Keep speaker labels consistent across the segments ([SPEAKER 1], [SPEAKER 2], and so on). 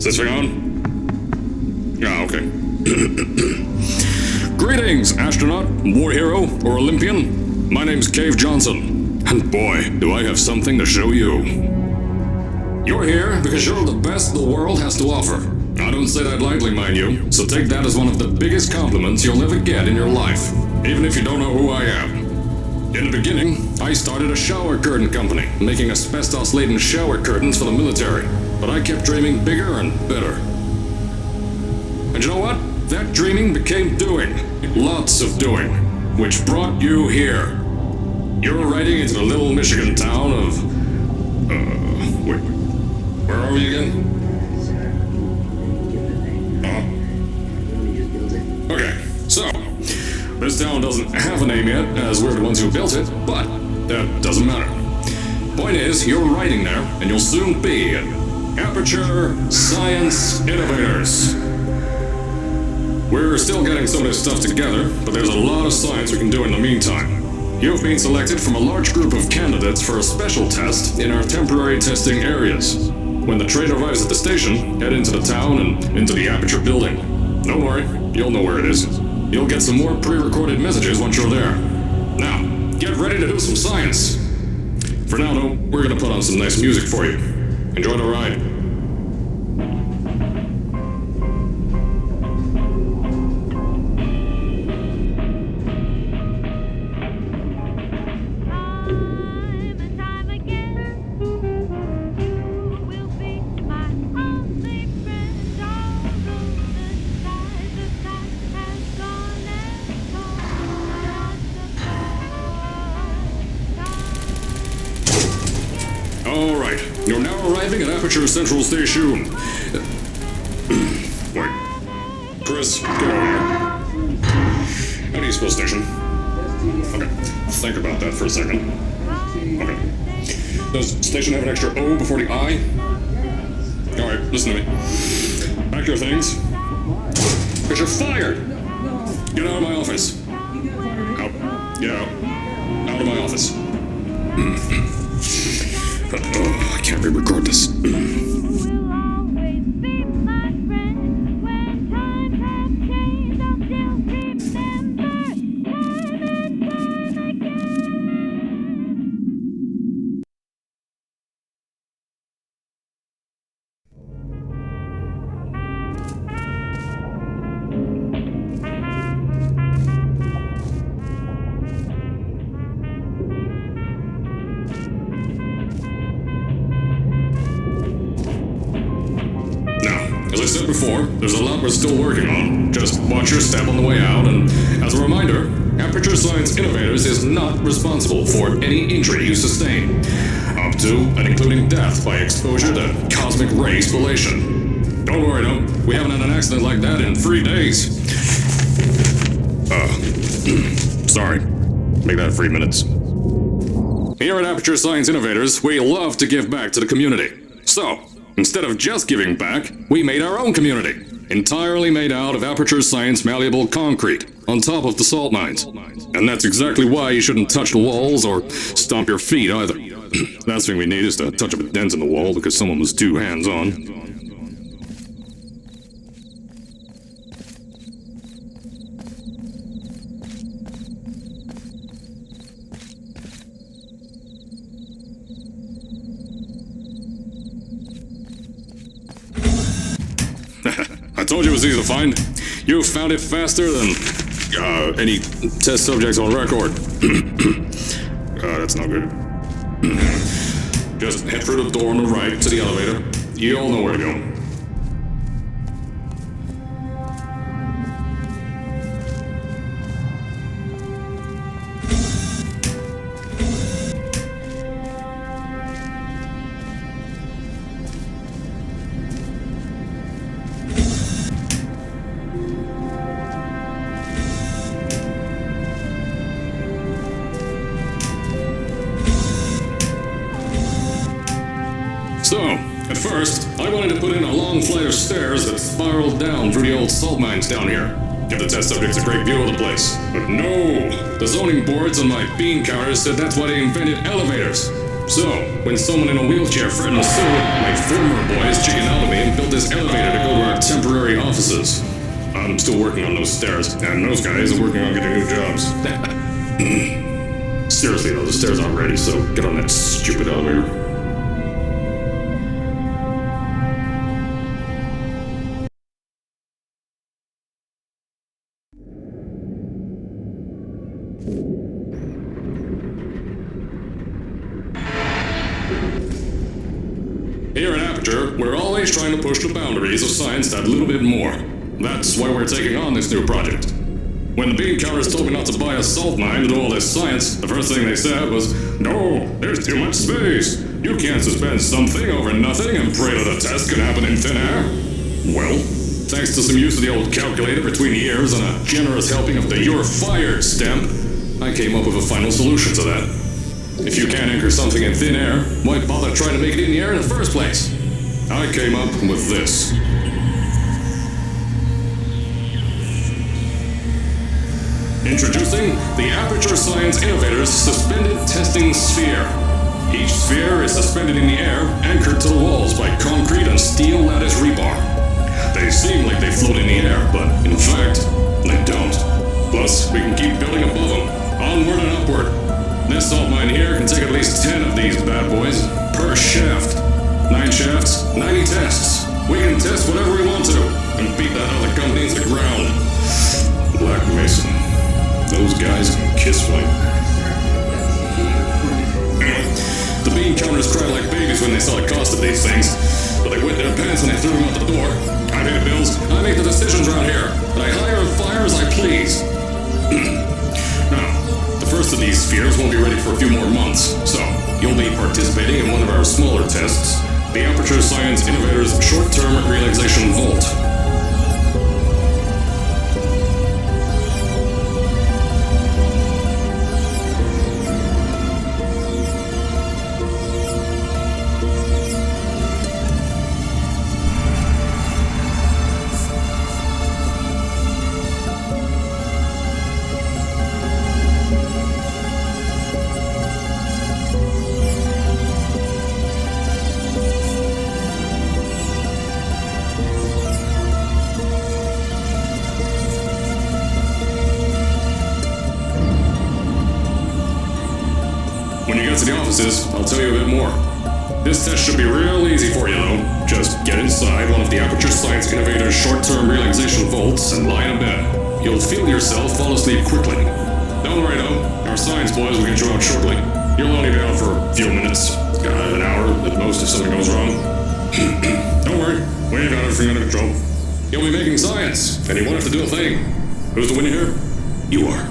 [SPEAKER 1] Is this thing on? Yeah, okay. Greetings, astronaut, war hero, or Olympian. My name's Cave Johnson, and boy, do I have something to show you. You're here because you're the best the world has to offer. I don't say that lightly, mind you, so take that as one of the biggest compliments you'll ever get in your life, even if you don't know who I am. In the beginning, I started a shower curtain company, making asbestos-laden shower curtains for the military, but I kept dreaming bigger and better. And you know what? That dreaming became doing. Lots of doing. Which brought you here. You're riding into the little Michigan town of... wait. Where are we again? Okay, so... This town doesn't have a name yet, as we're the ones who built it, but that doesn't matter. Point is, you're riding there, and you'll soon be at Aperture Science Innovators. We're still getting some of this stuff together, but there's a lot of science we can do in the meantime. You've been selected from a large group of candidates for a special test in our temporary testing areas. When the train arrives at the station, head into the town and into the Aperture building. Don't worry, you'll know where it is. You'll get some more pre-recorded messages once you're there. Now, get ready to do some science. For now, though, we're gonna put on some nice music for you. Enjoy the ride. Alright, you're now arriving at Aperture Central Station. Wait. Chris, get over here. How do you spell station? Okay, think about that for a second. Okay. Does station have an extra O before the I? Alright, listen to me. Pack your things. Because you're fired! Get out of my office. Out. Get out. Out of my office. I can't re-record this. As I said before, there's a lot we're still working on. Just watch your step on the way out, and as a reminder, Aperture Science Innovators is not responsible for any injury you sustain, up to and including death by exposure to cosmic ray spallation. Don't worry, though, we haven't had an accident like that in 3 days. Sorry. Make that 3 minutes. Here at Aperture Science Innovators, we love to give back to the community. So, instead of just giving back, we made our own community, entirely made out of Aperture Science malleable concrete, on top of the salt mines. And that's exactly why you shouldn't touch the walls or stomp your feet either. Last thing we need is to touch up a dent in the wall because someone was too hands-on. I told you it was easy to find. You found it faster than any test subjects on record. That's not good. Just head through the door on the right to the elevator. You all know where to go. So, at first, I wanted to put in a long flight of stairs that spiraled down through the old salt mines down here. Give the test subjects a great view of the place. But no! The zoning boards on my bean counters said that's why they invented elevators. So, when someone in a wheelchair threatened to sue, my former boys chickened out of me and built this elevator to go to our temporary offices. I'm still working on those stairs, and those guys are working on getting new jobs. Seriously though, the stairs aren't ready, so get on that stupid elevator. Here at Aperture, we're always trying to push the boundaries of science that little bit more. That's why we're taking on this new project. When the bean counters told me not to buy a salt mine to do all this science, the first thing they said was, "No, there's too much space. You can't suspend something over nothing and pray that a test can happen in thin air." Well, thanks to some use of the old calculator between the ears and a generous helping of the "You're Fired" stamp, I came up with a final solution to that. If you can't anchor something in thin air, why bother trying to make it in the air in the first place? I came up with this. Introducing the Aperture Science Innovators Suspended Testing Sphere. Each sphere is suspended in the air, anchored to the walls by concrete and steel lattice rebar. They seem like they float in the air, but in fact, they don't. Plus, we can keep building above them, onward and upward. This salt mine here can take at least 10 of these bad boys per shaft. 9 shafts, 90 tests. We can test whatever we want to, and beat that other company into the ground. Black Mason. Those guys can kiss my... The bean counters cried like babies when they saw the cost of these things, but they wet their pants and they threw them out the door. I pay the bills, I make the decisions around here, and I hire and fire as I please. Now, the first of these spheres won't be ready for a few more months, so you'll be participating in one of our smaller tests, the Aperture Science Innovators Short-Term Relaxation Vault. When you get to the offices, I'll tell you a bit more. This test should be real easy for you, though. Just get inside one of the Aperture Science Innovators short-term relaxation vaults and lie in bed. You'll feel yourself fall asleep quickly. Don't worry, though. Our science boys will get you out shortly. You'll only be out for a few minutes. An hour at most if something goes wrong. Don't worry. We've got everything under control. You'll be making science, and you won't have to do a thing. Who's the winner here? You are.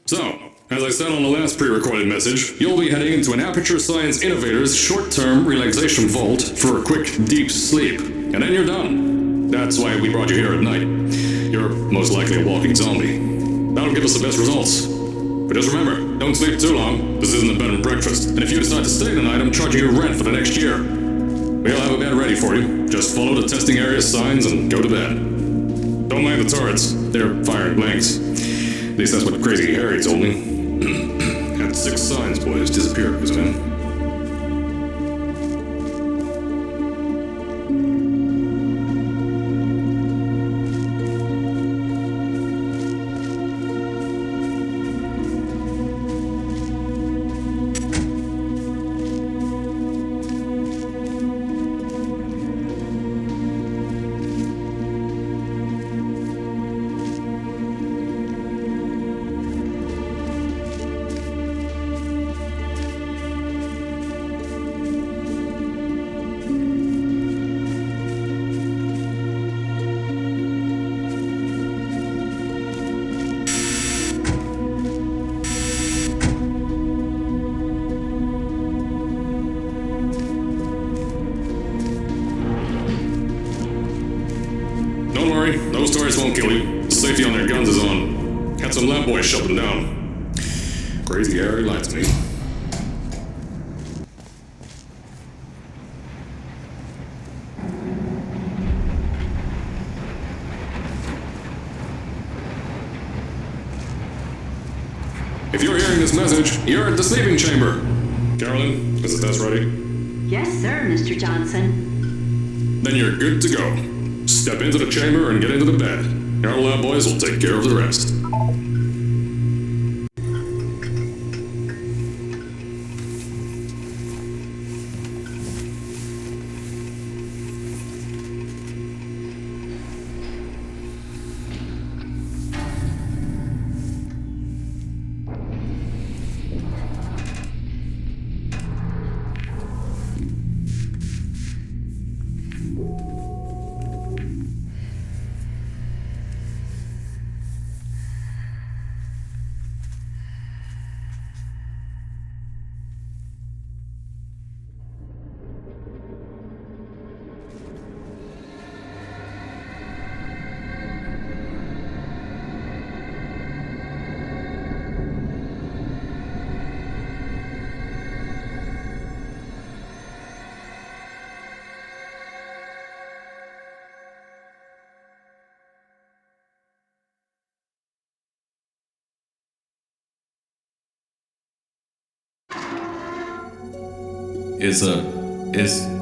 [SPEAKER 1] So, as I said on the last pre-recorded message, you'll be heading into an Aperture Science Innovators short-term relaxation vault for a quick, deep sleep. And then you're done. That's why we brought you here at night. You're most likely a walking zombie. That'll give us the best results. But just remember, don't sleep too long. This isn't a bed and breakfast. And if you decide to stay tonight, I'm charging you rent for the next year. We'll have a bed ready for you. Just follow the testing area signs and go to bed. Don't mind the turrets. They're firing blanks. At least that's what Crazy Harry told me. Had 6 signs boys disappear because of him. Those turrets won't kill you. The safety on their guns is on. Had some lab boys shut them down. Crazy Harry lied to me. If you're hearing this message, you're at the sleeping chamber. Carolyn, is the test ready?
[SPEAKER 2] Yes, sir, Mr. Johnson.
[SPEAKER 1] Then you're good to go. Step into the chamber and get into the bed. Our lab boys will take care of the rest.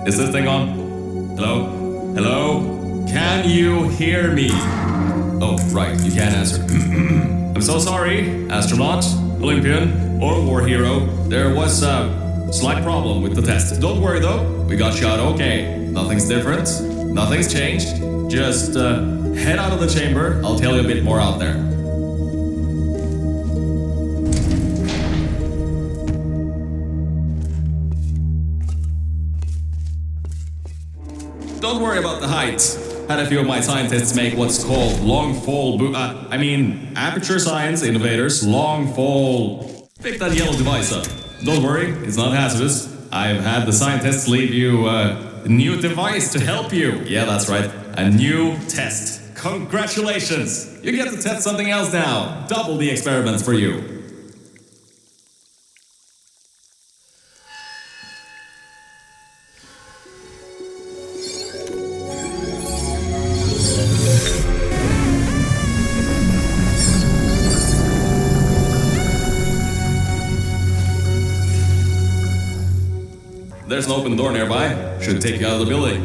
[SPEAKER 3] Is this thing on? Hello? Hello? Can you hear me? Oh, right, you can't answer. I'm so sorry, astronaut, Olympian, or war hero. There was a slight problem with the test. Don't worry though, we got shot okay. Nothing's different, nothing's changed. Just head out of the chamber, I'll tell you a bit more out there. Don't worry about the height. Had a few of my scientists make what's called aperture science innovators, long fall. Pick that yellow device up. Don't worry, it's not hazardous. I've had the scientists leave you a new device to help you. Yeah, that's right, a new test. Congratulations! You get to test something else now. Double the experiments for you. There's an open door nearby. Should take you out of the building.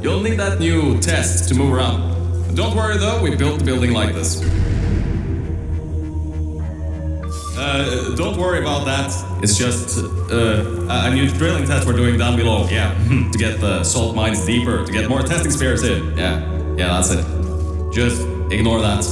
[SPEAKER 3] You'll need that new test to move around. Don't worry though, we built the building like this. Don't worry about that. It's just a new drilling test we're doing down below. Yeah, to get the salt mines deeper, to get more testing spares in. Yeah, that's it. Just ignore that.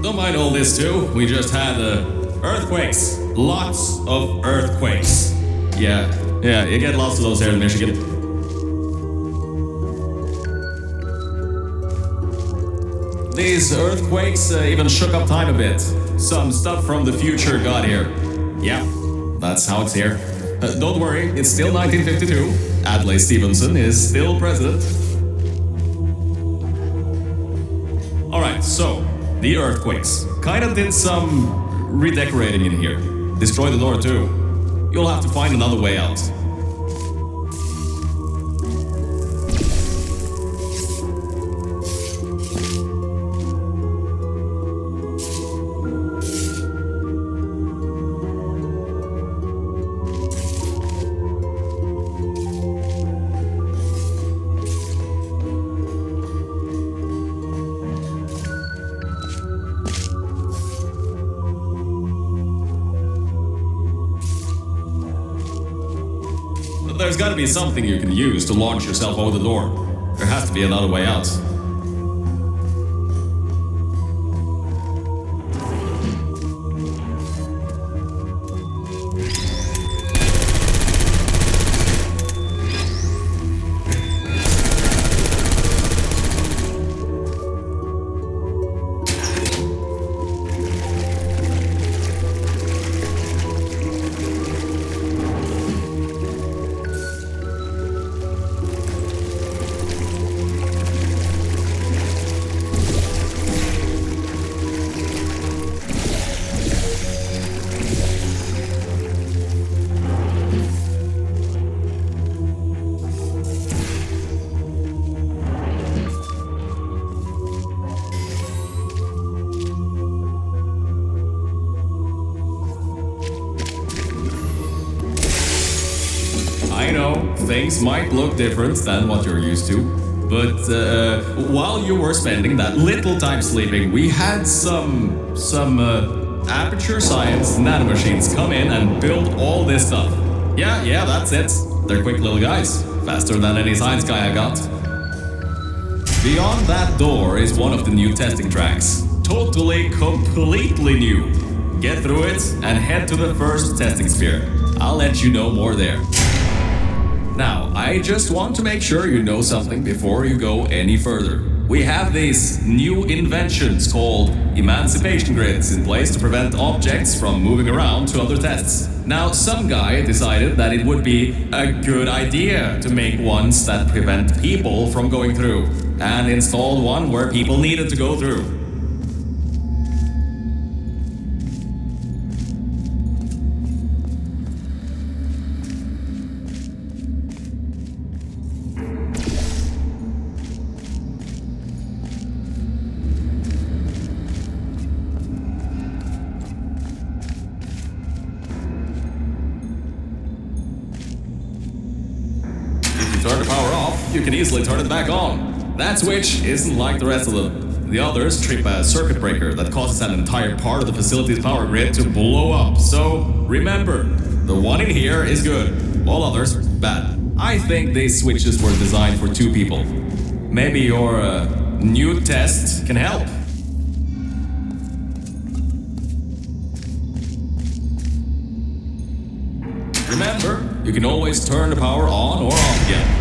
[SPEAKER 3] don't mind all this too. We just had earthquakes. Lots of earthquakes. Yeah, you get lots of those here in Michigan. These earthquakes even shook up time a bit. Some stuff from the future got here. Yeah, that's how it's here. Don't worry, it's still 1952. Adlai Stevenson is still president. Alright, so, the earthquakes. Kinda did some redecorating in here. Destroyed the door too. You'll have to find another way out. There's gotta be something you can use to launch yourself over the door. There has to be another way out. Things might look different than what you're used to, but while you were spending that little time sleeping, we had some Aperture Science nanomachines come in and build all this stuff. Yeah, that's it. They're quick little guys, faster than any science guy I got. Beyond that door is one of the new testing tracks. Totally, completely new. Get through it and head to the first testing sphere. I'll let you know more there. Now, I just want to make sure you know something before you go any further. We have these new inventions called emancipation grids in place to prevent objects from moving around to other tests. Now, some guy decided that it would be a good idea to make ones that prevent people from going through, and installed one where people needed to go through. Turn the power off, you can easily turn it back on. That switch isn't like the rest of them. The others trip a circuit breaker that causes an entire part of the facility's power grid to blow up. So remember, the one in here is good, all others bad. I think these switches were designed for two people. Maybe your new test can help. Remember, you can always turn the power on or off again.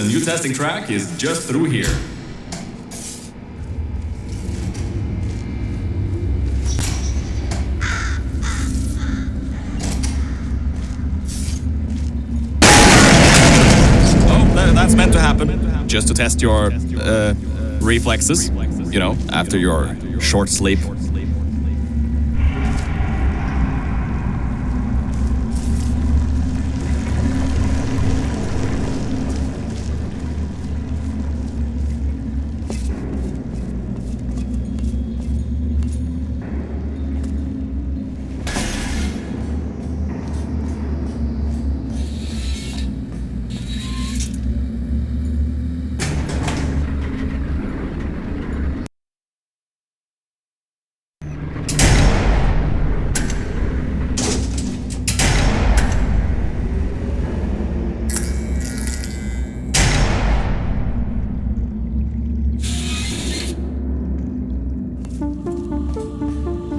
[SPEAKER 3] The new testing track is just through here. Oh, that's meant to happen. Just to test your reflexes, you know, after your short sleep.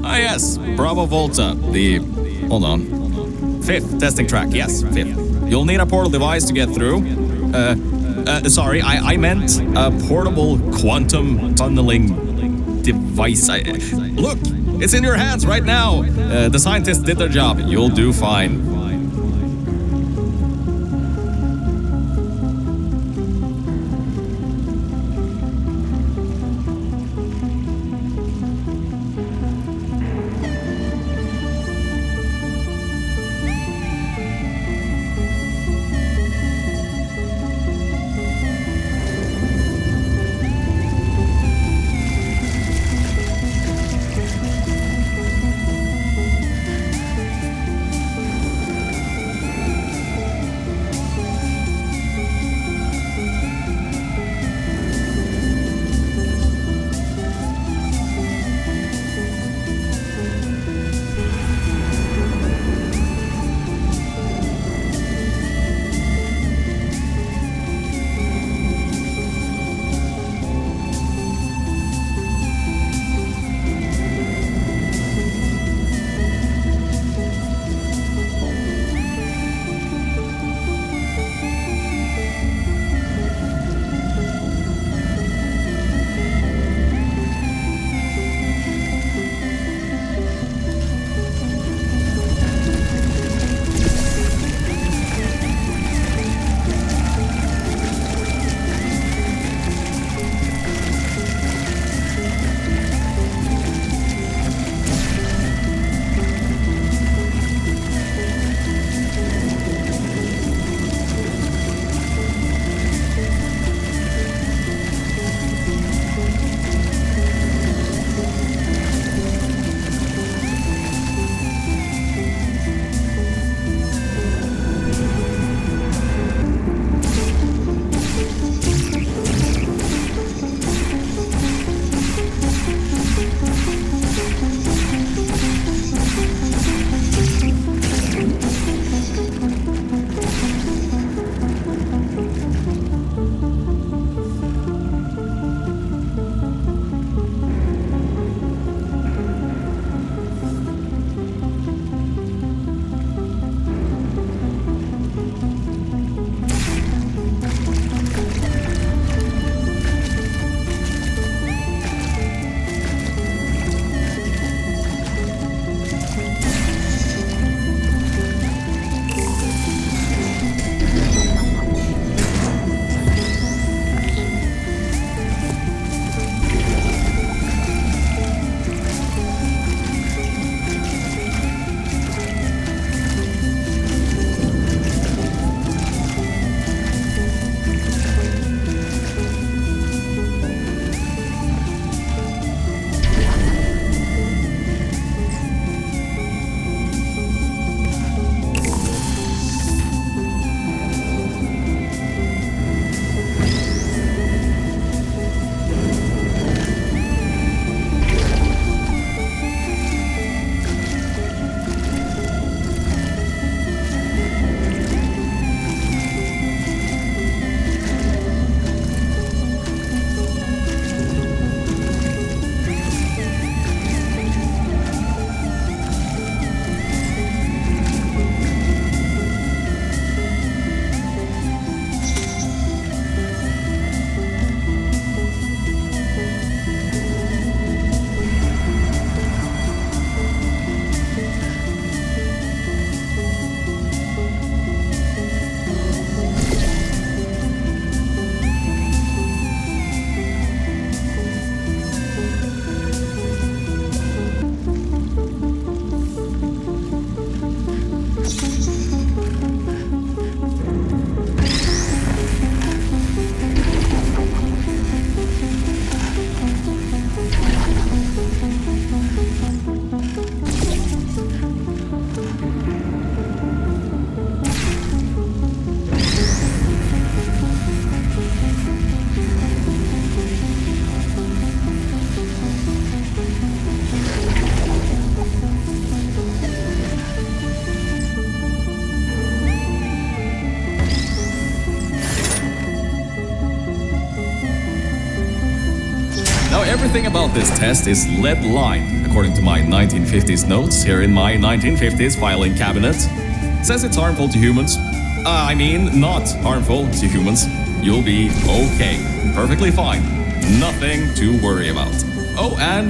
[SPEAKER 3] Ah yes, Bravo Volta, hold on. 5th testing track, yes, 5th. You'll need a portal device to get through. Sorry, I meant a portable quantum tunneling device. Look, it's in your hands right now. The scientists did their job. You'll do fine. about this test is lead line, according to my 1950s notes here in my 1950s filing cabinet. Says it's harmful to humans. I mean, not harmful to humans. You'll be okay. Perfectly fine. Nothing to worry about. Oh, and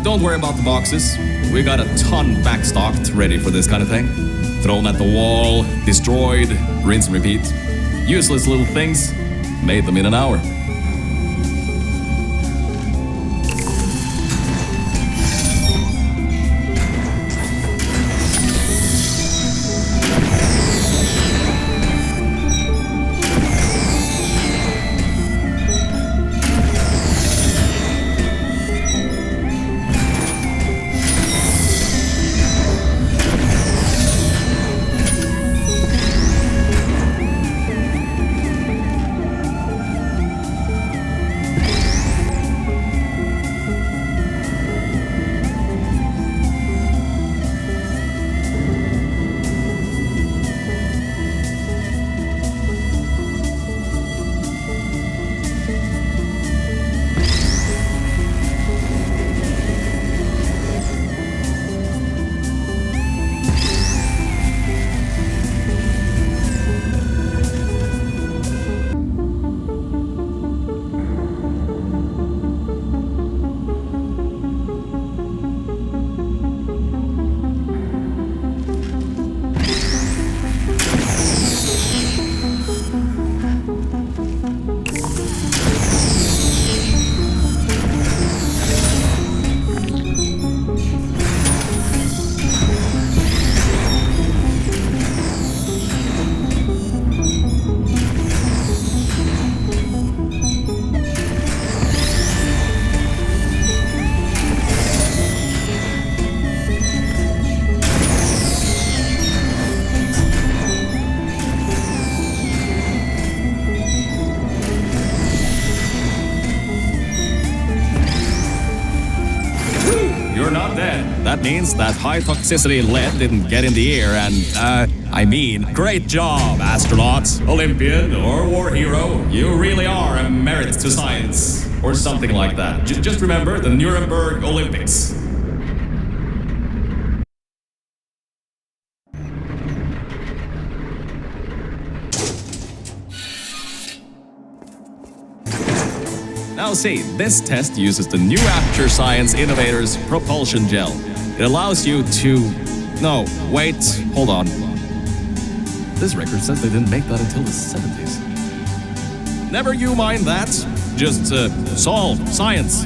[SPEAKER 3] don't worry about the boxes. We got a ton backstocked ready for this kind of thing. Thrown at the wall, destroyed, rinse and repeat. Useless little things. Made them in an hour. That means that high toxicity lead didn't get in the air and, I mean, great job, astronaut, Olympian, or war hero. You really are a merit to science. Or something like that. Just remember the Nuremberg Olympics. Now see, this test uses the new Aperture Science Innovators Propulsion Gel. It allows you to... No, wait, hold on. This record says they didn't make that until the 70s. Never you mind that. Just, solve science.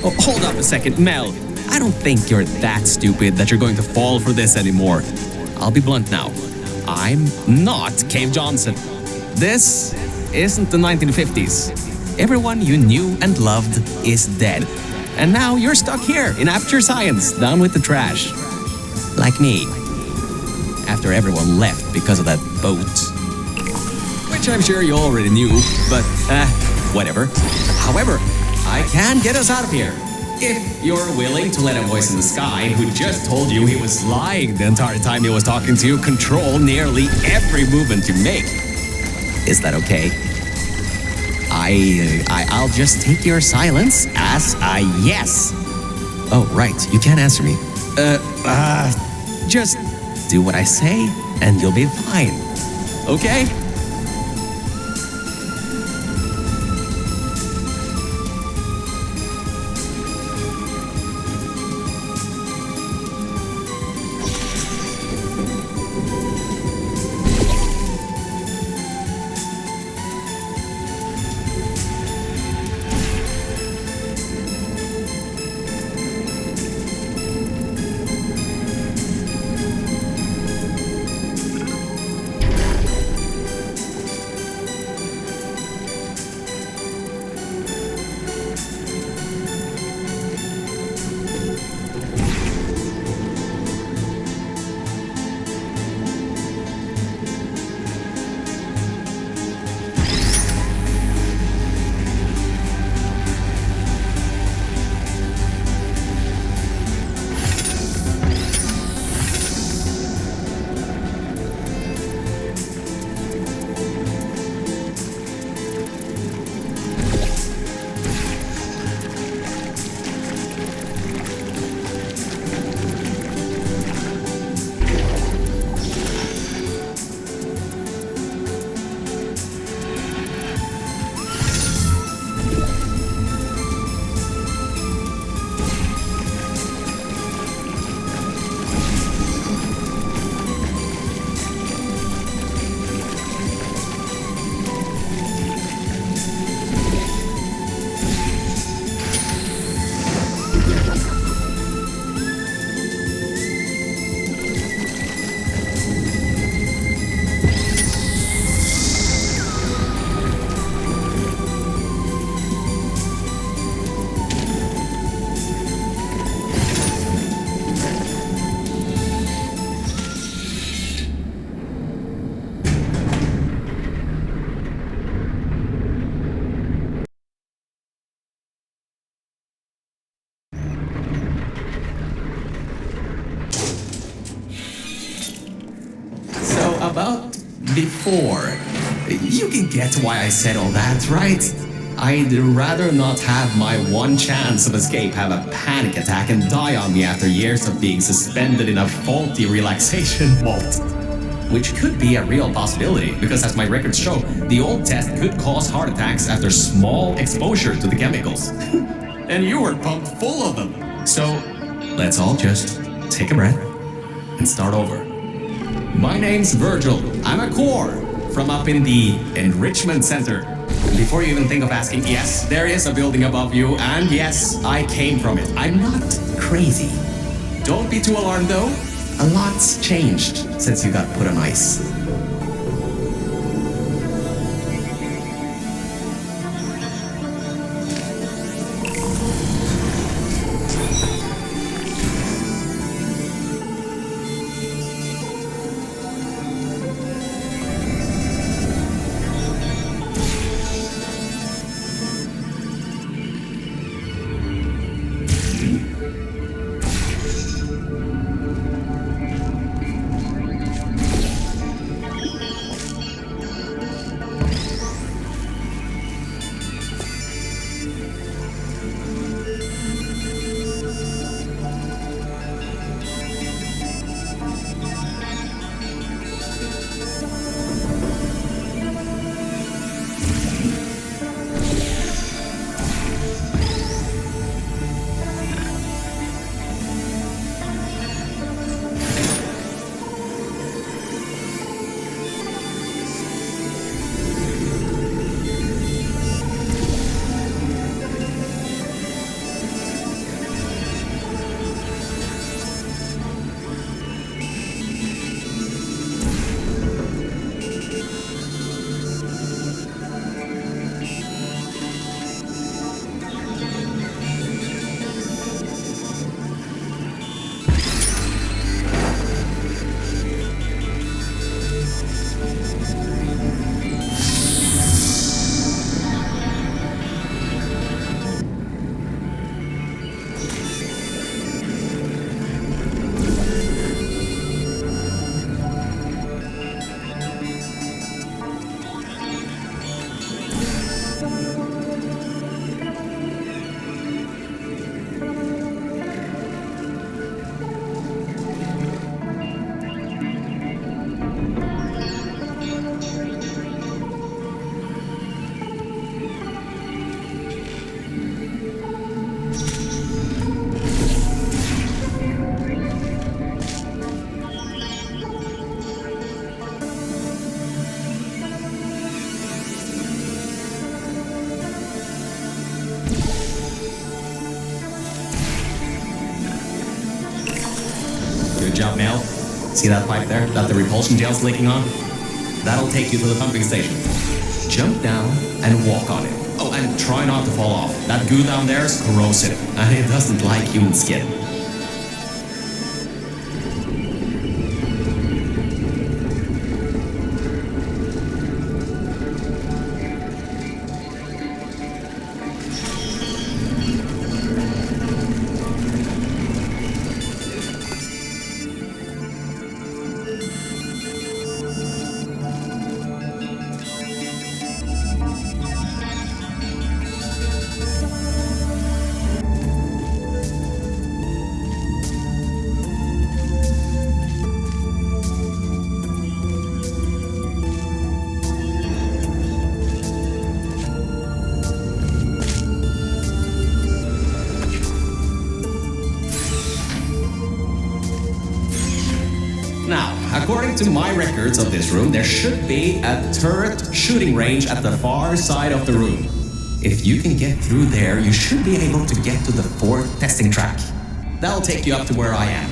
[SPEAKER 4] Oh, hold up a second, Mel. I don't think you're that stupid that you're going to fall for this anymore. I'll be blunt now. I'm not Cave Johnson. This isn't the 1950s. Everyone you knew and loved is dead. And now you're stuck here in Aperture Science, down with the trash. Like me. After everyone left because of that boat. Which I'm sure you already knew, but whatever. However, I can get us out of here. If you're willing to let a voice in the sky who just told you he was lying the entire time he was talking to you control nearly every movement you make. Is that okay? I'll just take your silence as a yes. Oh, right, you can't answer me. Just do what I say and you'll be fine. Okay? About before. You can get why I said all that, right? I'd rather not have my one chance of escape have a panic attack and die on me after years of being suspended in a faulty relaxation vault. Which could be a real possibility, because as my records show, the old test could cause heart attacks after small exposure to the chemicals. And you were pumped full of them. So, let's all just take a breath and start over. My name's Virgil. I'm a core from up in the Enrichment Center. Before you even think of asking, yes, there is a building above you, and yes, I came from it. I'm not crazy. Don't be too alarmed though. A lot's changed since you got put on ice. out, Mel. See that pipe there that the repulsion gel's leaking on? That'll take you to the pumping station. Jump down and walk on it. Oh, and try not to fall off. That goo down there is corrosive, and it doesn't like human skin. According to my records of this room, there should be a turret shooting range at the far side of the room. If you can get through there, you should be able to get to the 4th testing track. That'll take you up to where I am.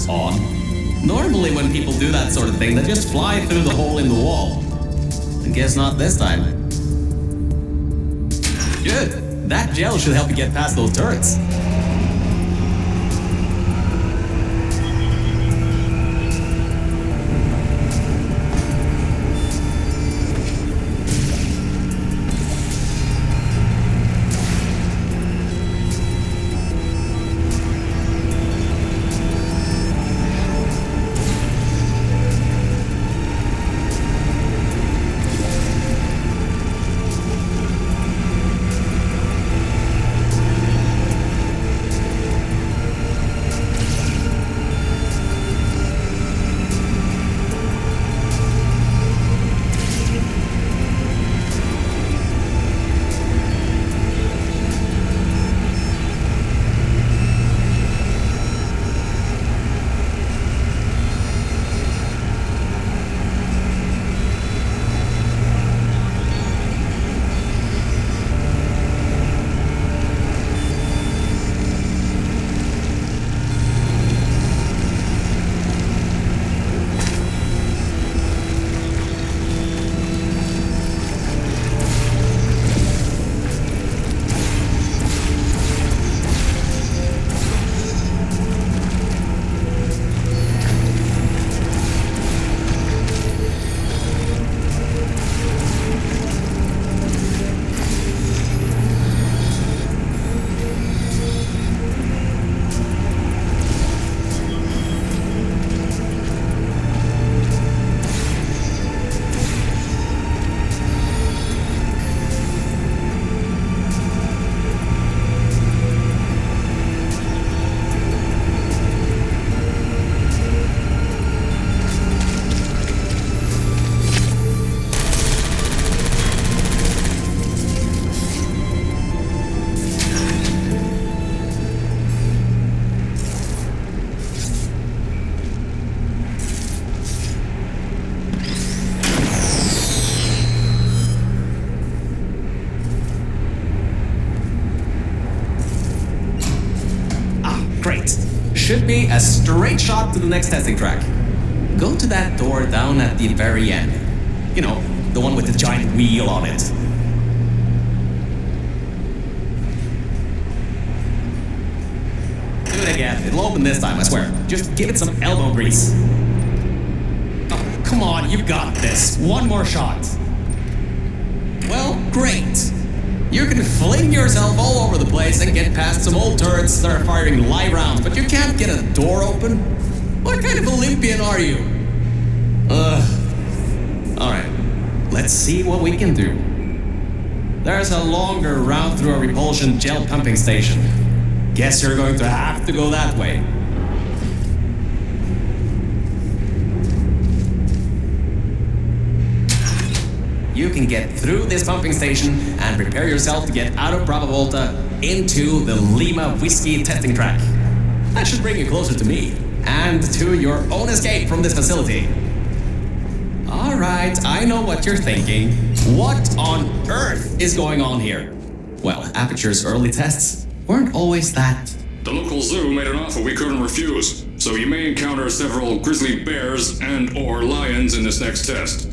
[SPEAKER 4] On. Normally when people do that sort of thing, they just fly through the hole in the wall. I guess not this time. Good. That gel should help you get past those turrets. Should be a straight shot to the next testing track. Go to that door down at the very end. You know, the one with the giant wheel on it. it again. It'll open this time, I swear. Just give it some elbow grease. Oh, come on, you've got this. One more shot. Well, great. You can fling yourself all over the place and get past some old turrets that are firing live rounds, but you can't get a door open? What kind of Olympian are you? Alright, let's see what we can do. There's a longer route through a repulsion gel pumping station. Guess you're going to have to go that way. You can get through this pumping station and prepare yourself to get out of Bravo Volta into the Lima Whiskey testing track. That should bring you closer to me and to your own escape from this facility. Alright, I know what you're thinking. What on earth is going on here? Well, Aperture's early tests weren't always that.
[SPEAKER 1] The local zoo made an offer we couldn't refuse, so you may encounter several grizzly bears and/or lions in this next test.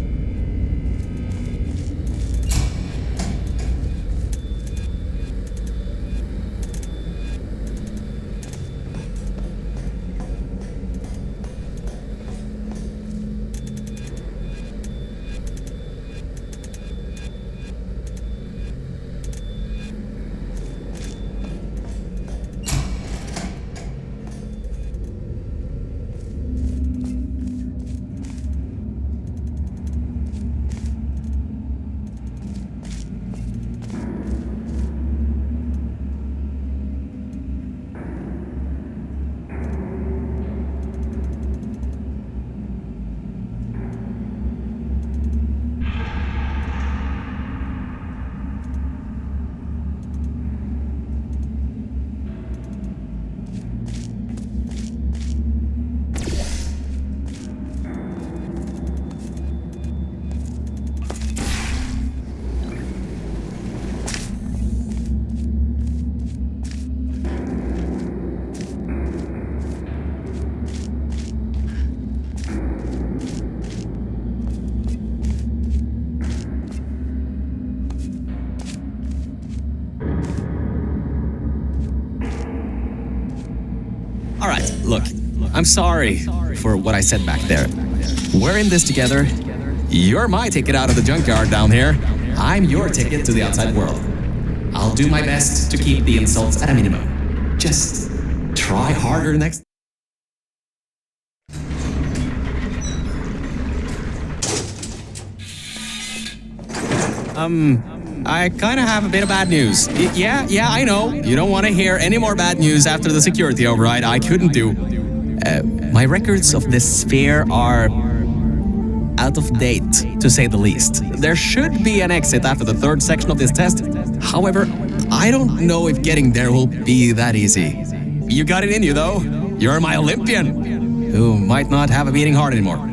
[SPEAKER 4] Alright, look, I'm sorry for what I said back there. We're in this together. You're my ticket out of the junkyard down here. I'm your ticket to the outside world. I'll do my best to keep the insults at a minimum. Just try harder next. I kind of have a bit of bad news. Yeah, I know. You don't want to hear any more bad news after the security override. I couldn't do. My records of this sphere are out of date, to say the least. There should be an exit after the third section of this test. However, I don't know if getting there will be that easy. You got it in you, though. You're my Olympian, who might not have a beating heart anymore.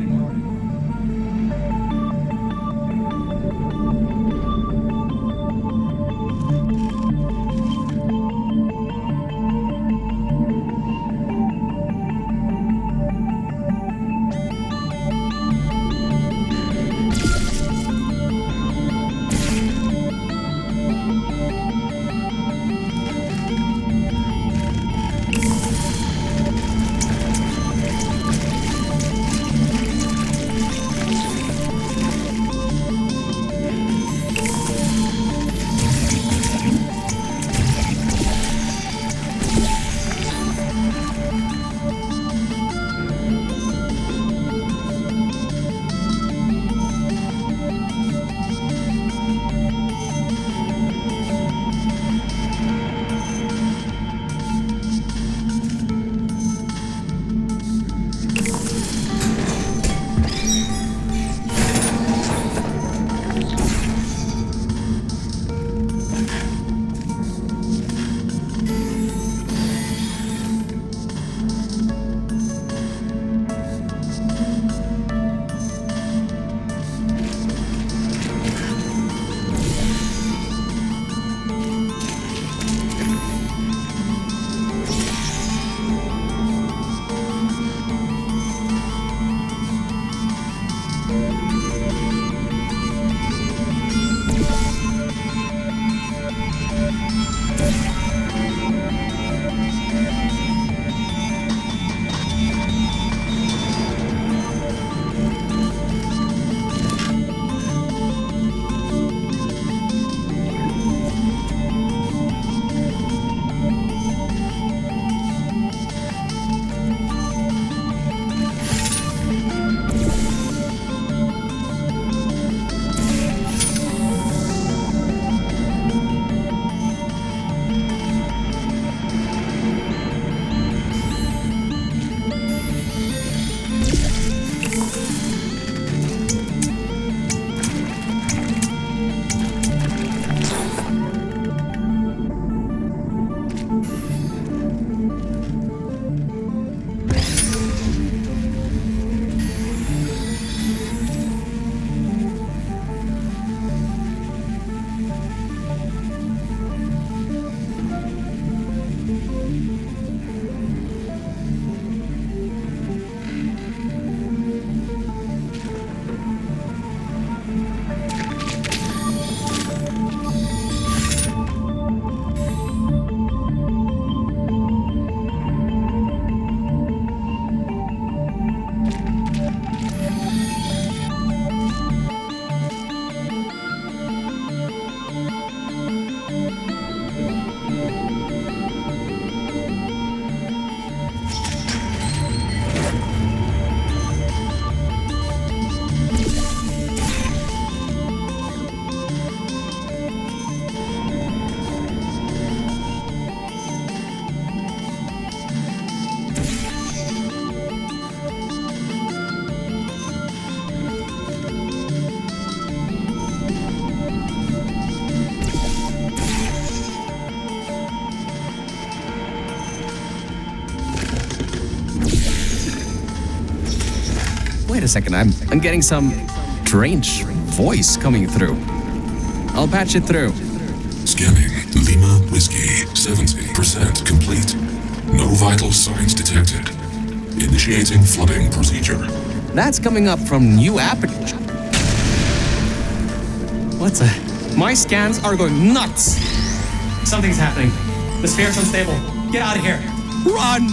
[SPEAKER 4] Wait a second, I'm getting some strange voice coming through. I'll patch it through.
[SPEAKER 5] Scanning Lima Whiskey, 70% complete. No vital signs detected. Initiating flooding procedure.
[SPEAKER 4] That's coming up from New Aperture. What the? My scans are going nuts. Something's happening. The sphere's unstable. Get out of here. Run!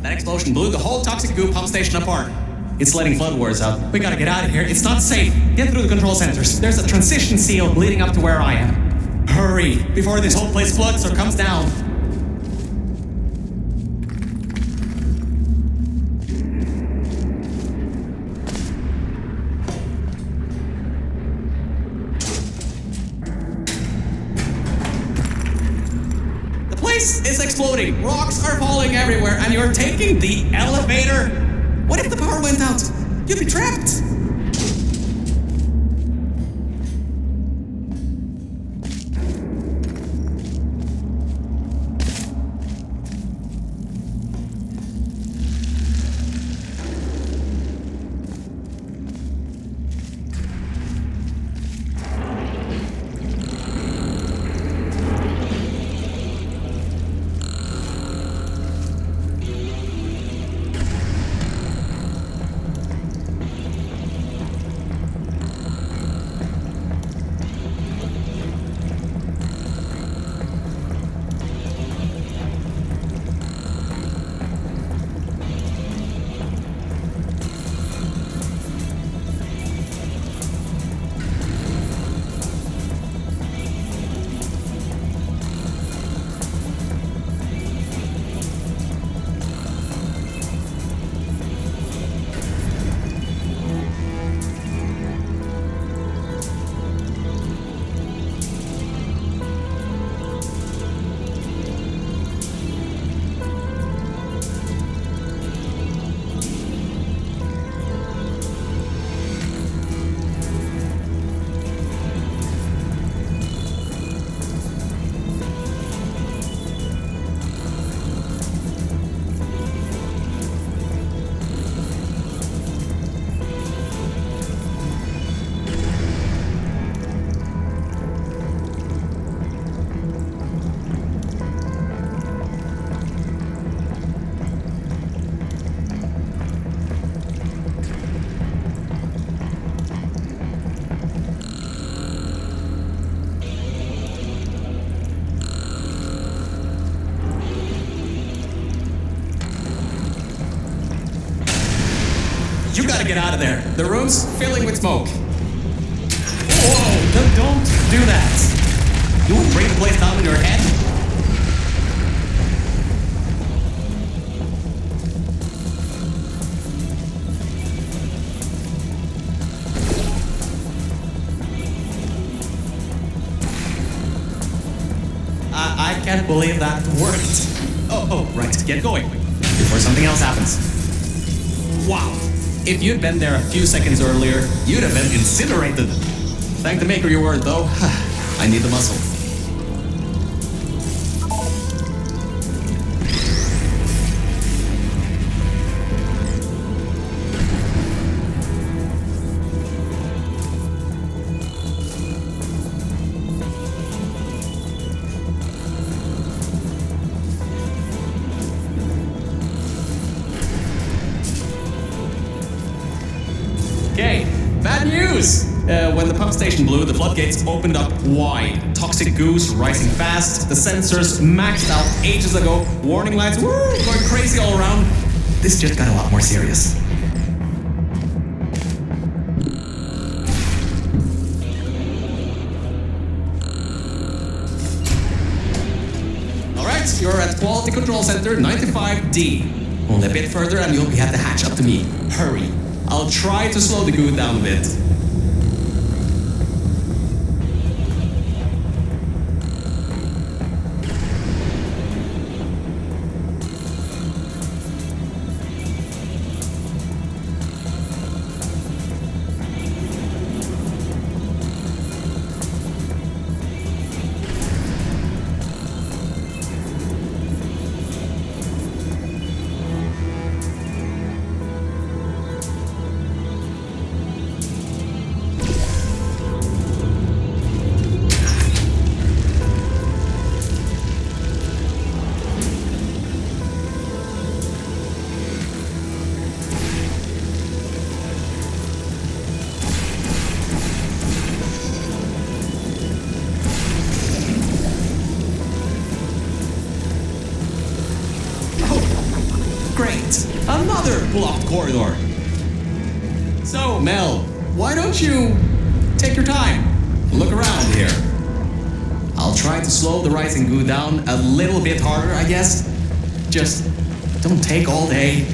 [SPEAKER 4] That explosion blew the whole toxic goo pump station apart. It's letting flood waters out. We gotta get out of here. It's not safe. Get through the control centers. There's a transition seal leading up to where I am. Hurry, before this whole place floods or comes down. The place is exploding. Rocks are falling everywhere, and you're taking the elevator? What if the power went out? You'd be trapped. You gotta get out of there. The room's filling with smoke. Whoa, no, don't do that. You won't bring the place down on your head? I can't believe that worked. Oh, right, get going. Before something else happens. Wow. If you'd been there a few seconds earlier, you'd have been incinerated. Thank the maker you weren't, though. I need the muscle. Okay, bad news! When the pump station blew, the floodgates opened up wide. Toxic goose rising fast, the sensors maxed out ages ago, warning lights going crazy all around. This just got a lot more serious. Alright, you're at Quality Control Center 95D. Only a bit further and you'll be at the hatch. Up to me. Hurry. I'll try to slow the goo down a bit. Great! Another blocked corridor! So, Mel, why don't you take your time? Look around here. I'll try to slow the rising goo down a little bit harder, I guess. Just don't take all day.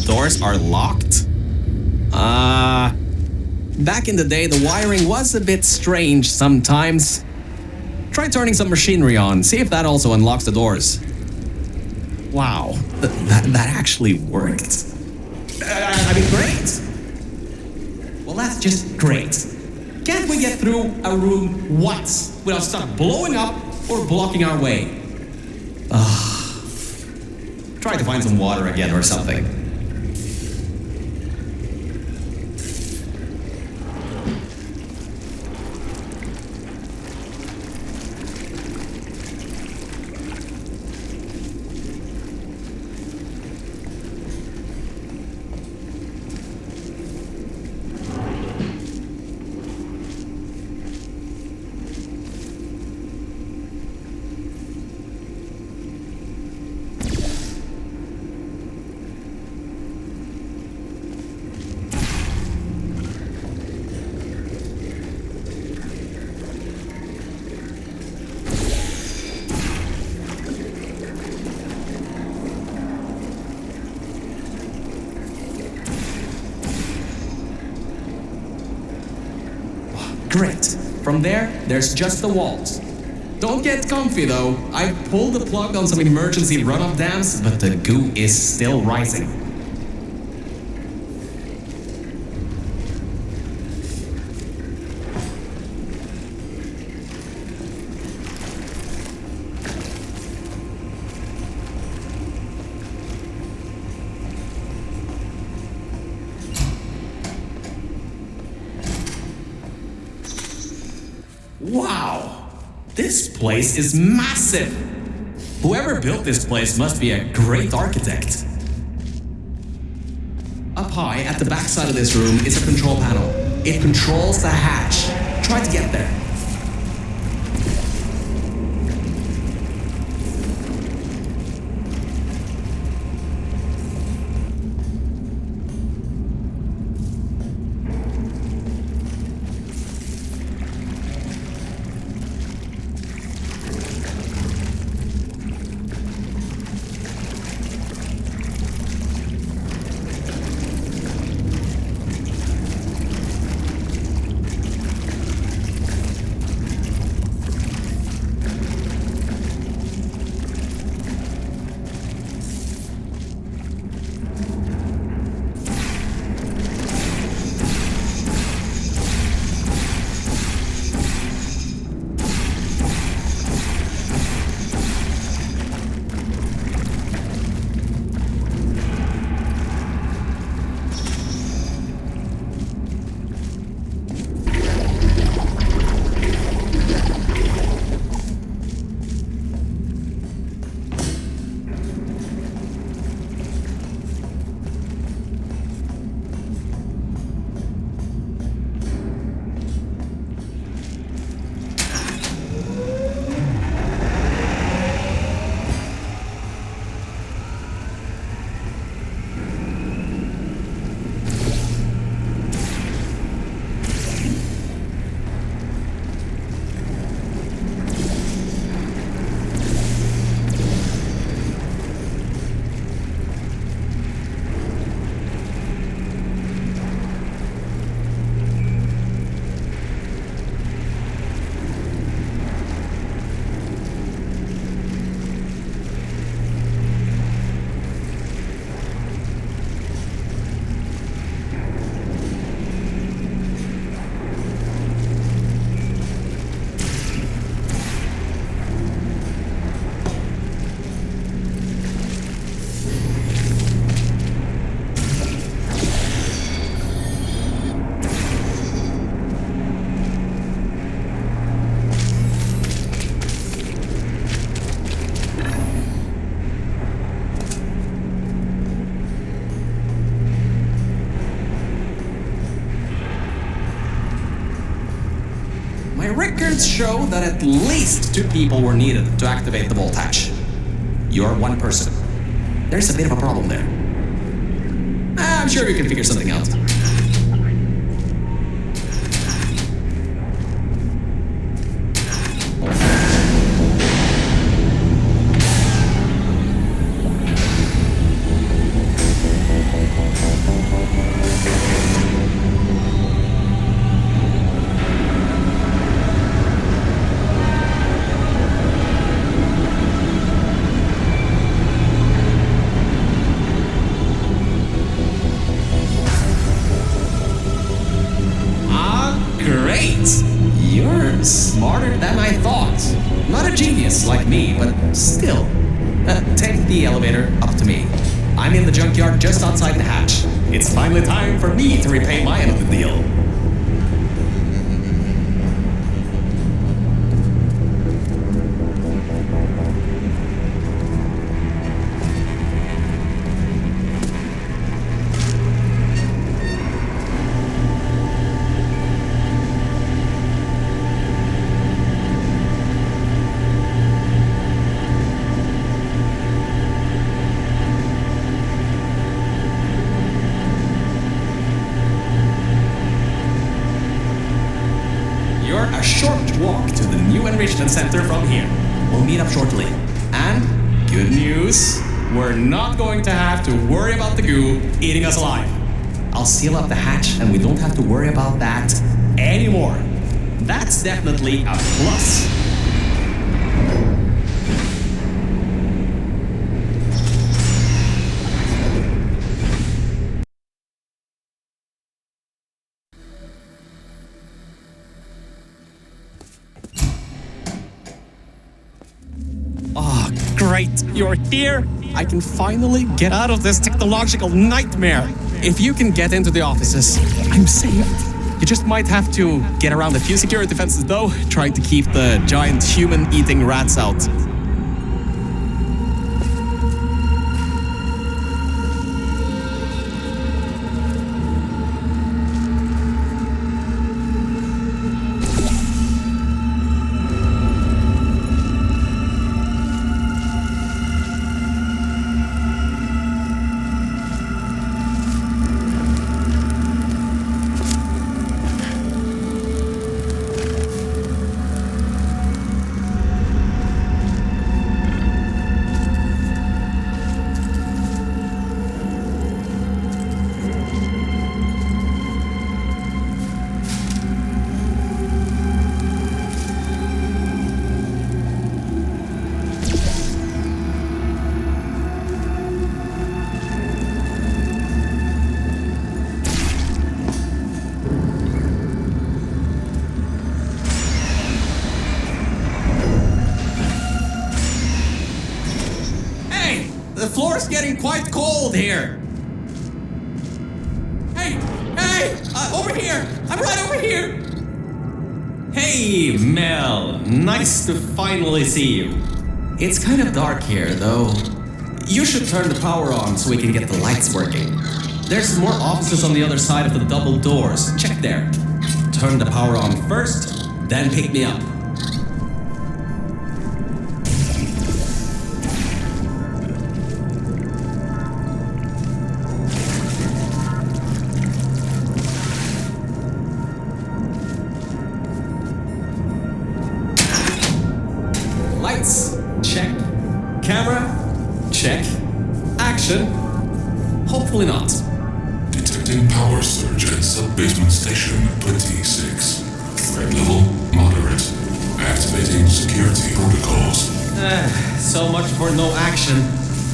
[SPEAKER 4] Doors are locked? Back in the day, the wiring was a bit strange sometimes. Try turning some machinery on, see if that also unlocks the doors. Wow, that actually worked. I mean, great! Well, that's just great. Can't we get through a room once without stuff blowing up or blocking our way? Try to find some water again or something. Great. From there's just the walls. Don't get comfy though. I pulled the plug on some emergency runoff dams, but the goo is still rising. Wow! This place is massive! Whoever built this place must be a great architect. Up high, at the back side of this room, is a control panel. It controls the hatch. Try to get there. Records show that at least 2 people were needed to activate the vault hatch. You're one person. There's a bit of a problem there. I'm sure you can figure something out. Smarter than I thought. Not a genius like me, but still. Take the elevator up to me. I'm in the junkyard just outside the hatch. It's finally time for me to repay my end of the deal. A short walk to the new enrichment center from here. We'll meet up shortly. And good news, we're not going to have to worry about the goo eating us alive. I'll seal up the hatch and we don't have to worry about that anymore. That's definitely a plus.
[SPEAKER 6] Ah, great, you're here! I can finally get out of this technological nightmare. If you can get into the offices, I'm saved. You just might have to get around a few security fences though, trying to keep the giant human-eating rats out.
[SPEAKER 4] The floor's getting quite cold here. Hey, over here. I'm right over here. Hey, Mel. Nice to finally see you. It's kind of dark here, though. You should turn the power on so we can get the lights working. There's more offices on the other side of the double doors. Check there. Turn the power on first, then pick me up. Lights, check. Camera, check. Action, hopefully not.
[SPEAKER 5] Detecting power surge at sub-basement station 26. Threat level moderate. Activating security protocols.
[SPEAKER 4] So much for no action.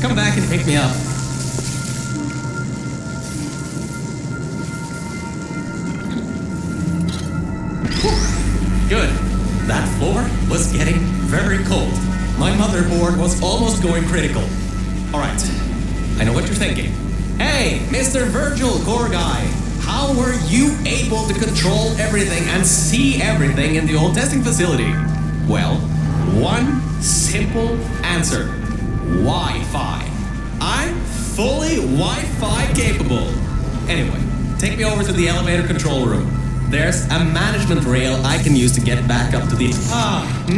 [SPEAKER 4] Come back and pick me up. Whew. Good. That floor was getting very cold. My motherboard was almost going critical. Alright, I know what you're thinking. Hey, Mr. Virgil Core Guy, how were you able to control everything and see everything in the old testing facility? Well, one simple answer. Wi-Fi. I'm fully Wi-Fi capable. Anyway, take me over to the elevator control room. There's a management rail I can use to get back up to the...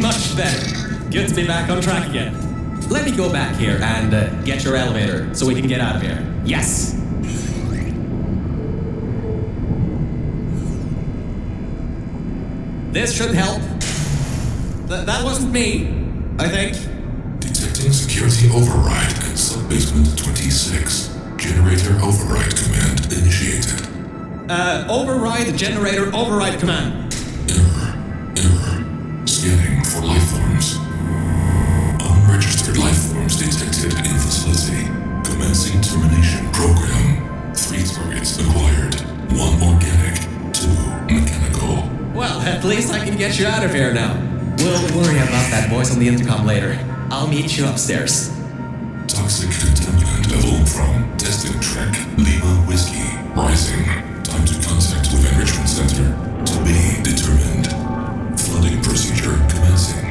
[SPEAKER 4] much better. Good to be back on track again. Let me go back here and get your elevator so we can get out of here. Yes! This should help. That wasn't me, I think.
[SPEAKER 5] Detecting security override at sub-basement 26. Generator override command initiated.
[SPEAKER 4] Override generator override command.
[SPEAKER 5] Error. Scanning for life forms. Unregistered life forms detected in facility. Commencing termination program. 3 targets acquired. 1 organic, 2 mechanical.
[SPEAKER 4] Well, at least I can get you out of here now. We'll worry about that voice on the intercom later. I'll meet you upstairs.
[SPEAKER 5] Toxic contaminant level from testing track Lima Whiskey rising. Time to contact with enrichment center. To be determined. Flooding procedure commencing.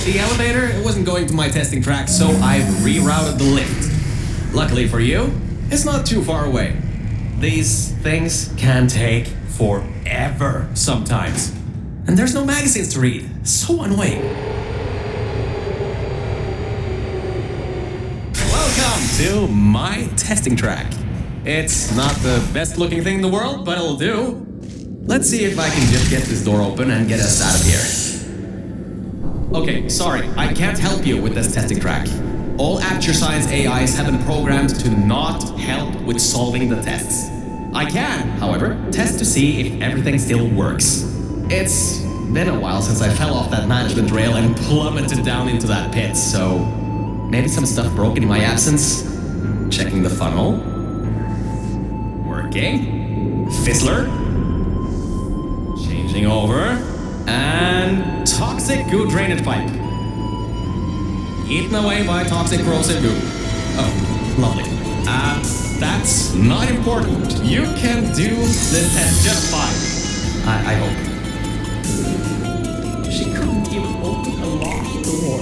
[SPEAKER 4] The elevator wasn't going to my testing track, so I've rerouted the lift. Luckily for you, it's not too far away. These things can take forever sometimes. And there's no magazines to read. So annoying. Welcome to my testing track. It's not the best looking thing in the world, but it'll do. Let's see if I can just get this door open and get us out of here. Okay, sorry, I can't help you with this testing track. All Aperture Science AIs have been programmed to not help with solving the tests. I can, however, test to see if everything still works. It's been a while since I fell off that management rail and plummeted down into that pit, so maybe some stuff broke in my absence. Checking the funnel. Working. Fizzler. Changing over. And toxic goo drainage pipe. Eaten away by toxic corrosive goo. Oh, lovely. That's not important. You can do this test just fine. I hope. She couldn't even open a locked door.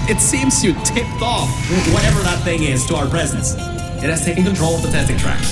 [SPEAKER 4] It seems you tipped off whatever that thing is to our presence. It has taken control of the testing track.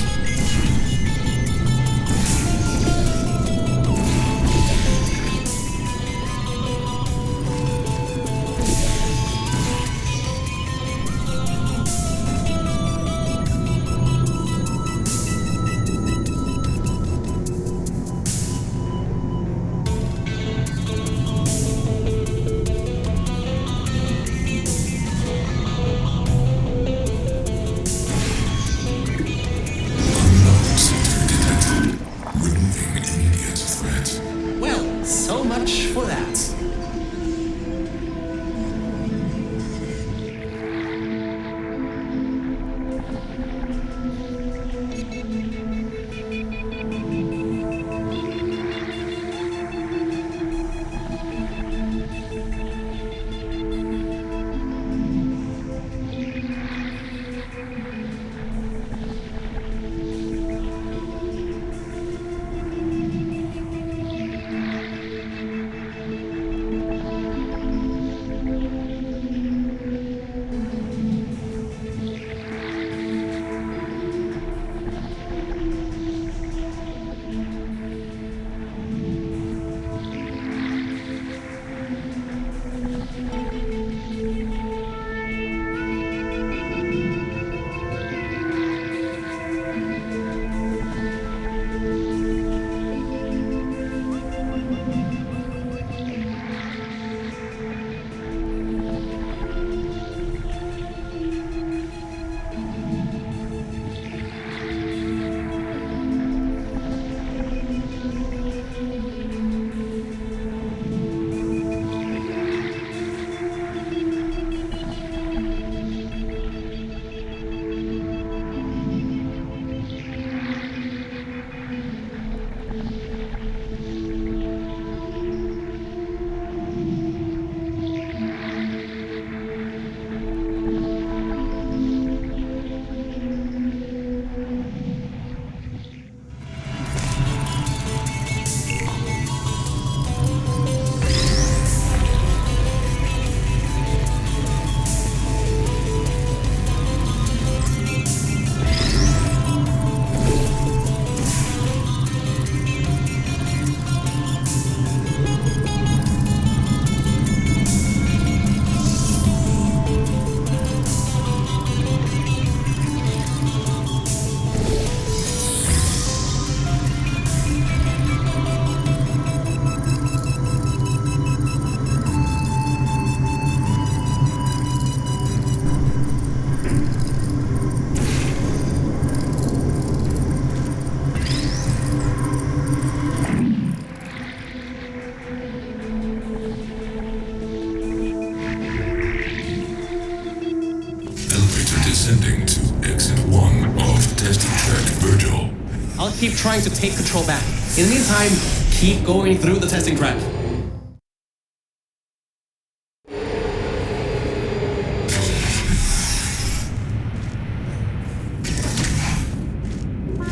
[SPEAKER 4] trying to take control back. In the meantime, keep going through the testing track.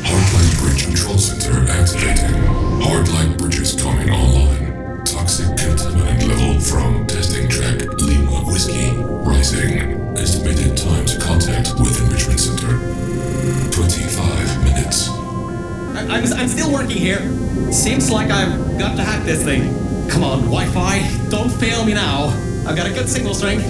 [SPEAKER 5] Hardline bridge control center activating. Hardline bridges coming online. Toxic contaminant level from testing track Lima Whiskey rising. Estimated time to contact with enrichment center 25 minutes.
[SPEAKER 4] I'm still working here. Seems like I've got to hack this thing. Come on, Wi-Fi, don't fail me now. I've got a good signal strength.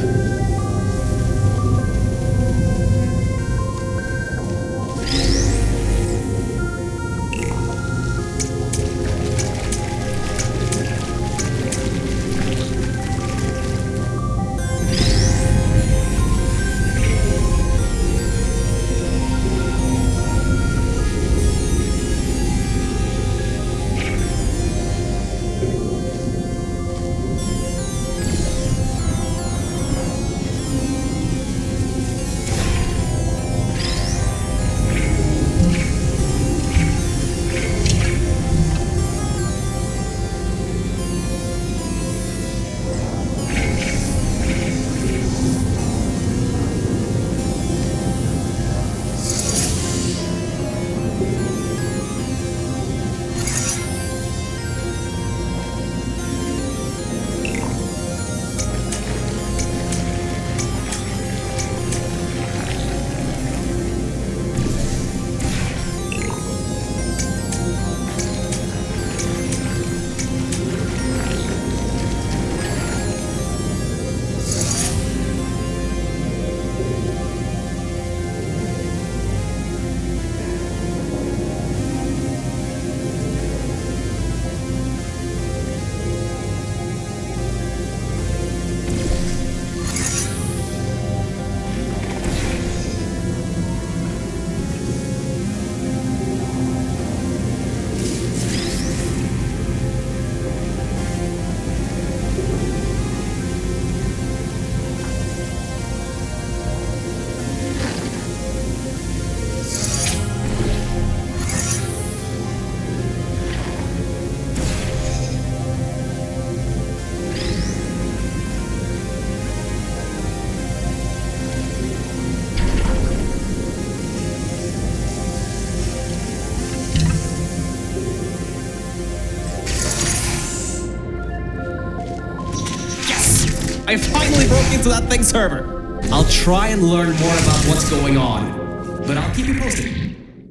[SPEAKER 4] I finally broke into that thing's server. I'll try and learn more about what's going on, but I'll keep you posted.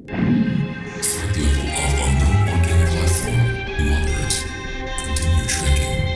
[SPEAKER 5] Threat level of unknown organic life form moderate. Continue tracking.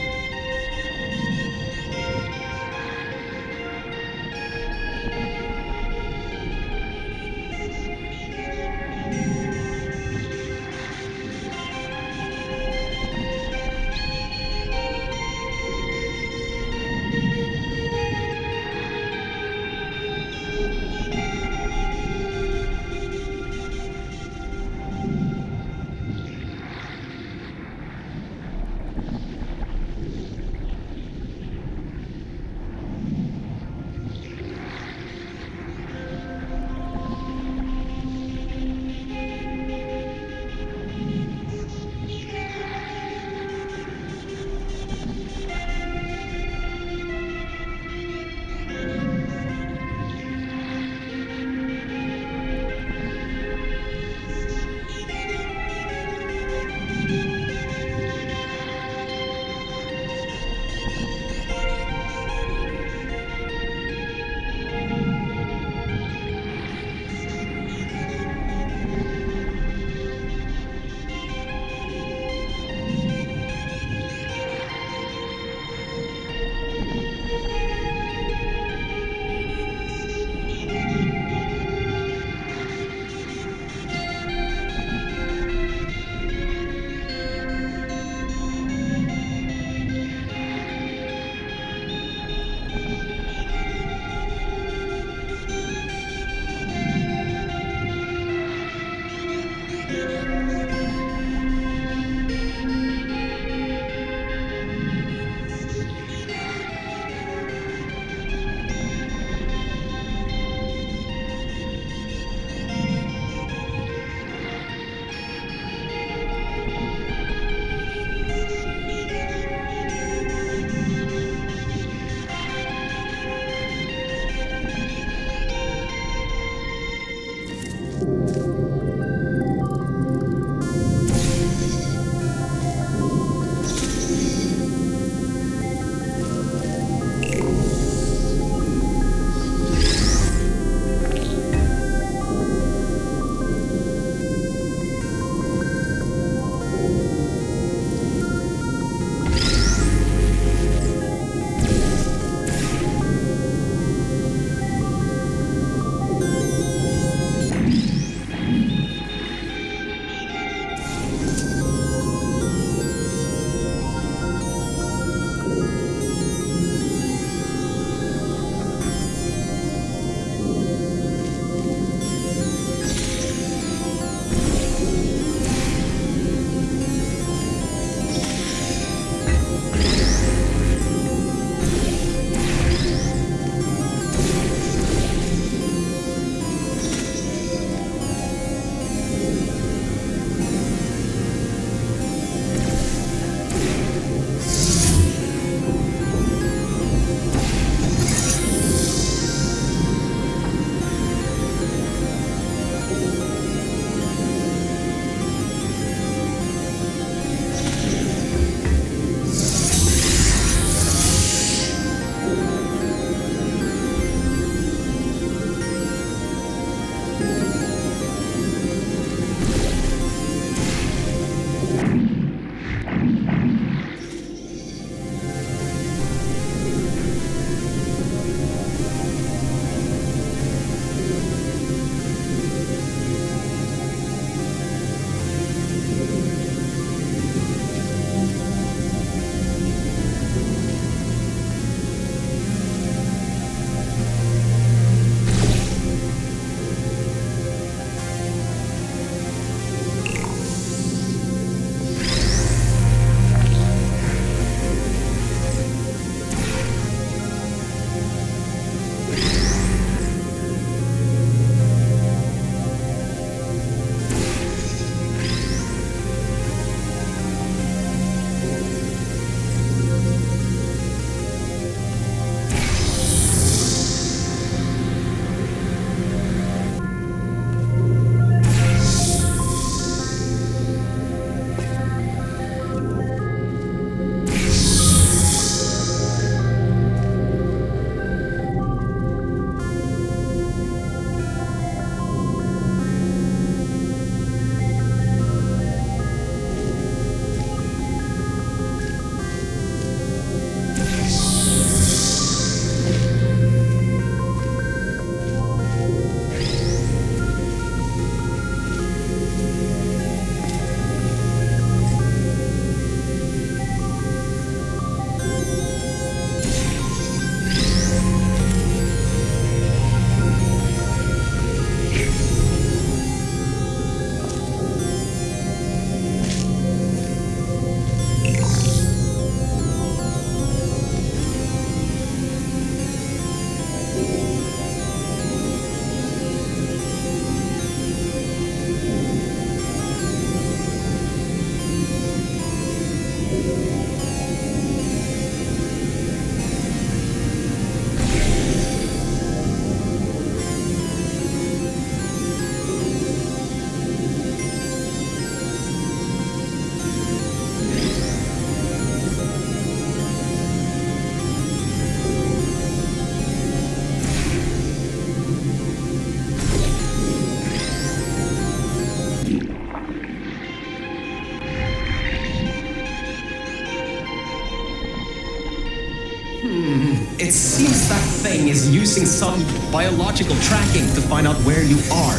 [SPEAKER 4] It seems that thing is using some biological tracking to find out where you are.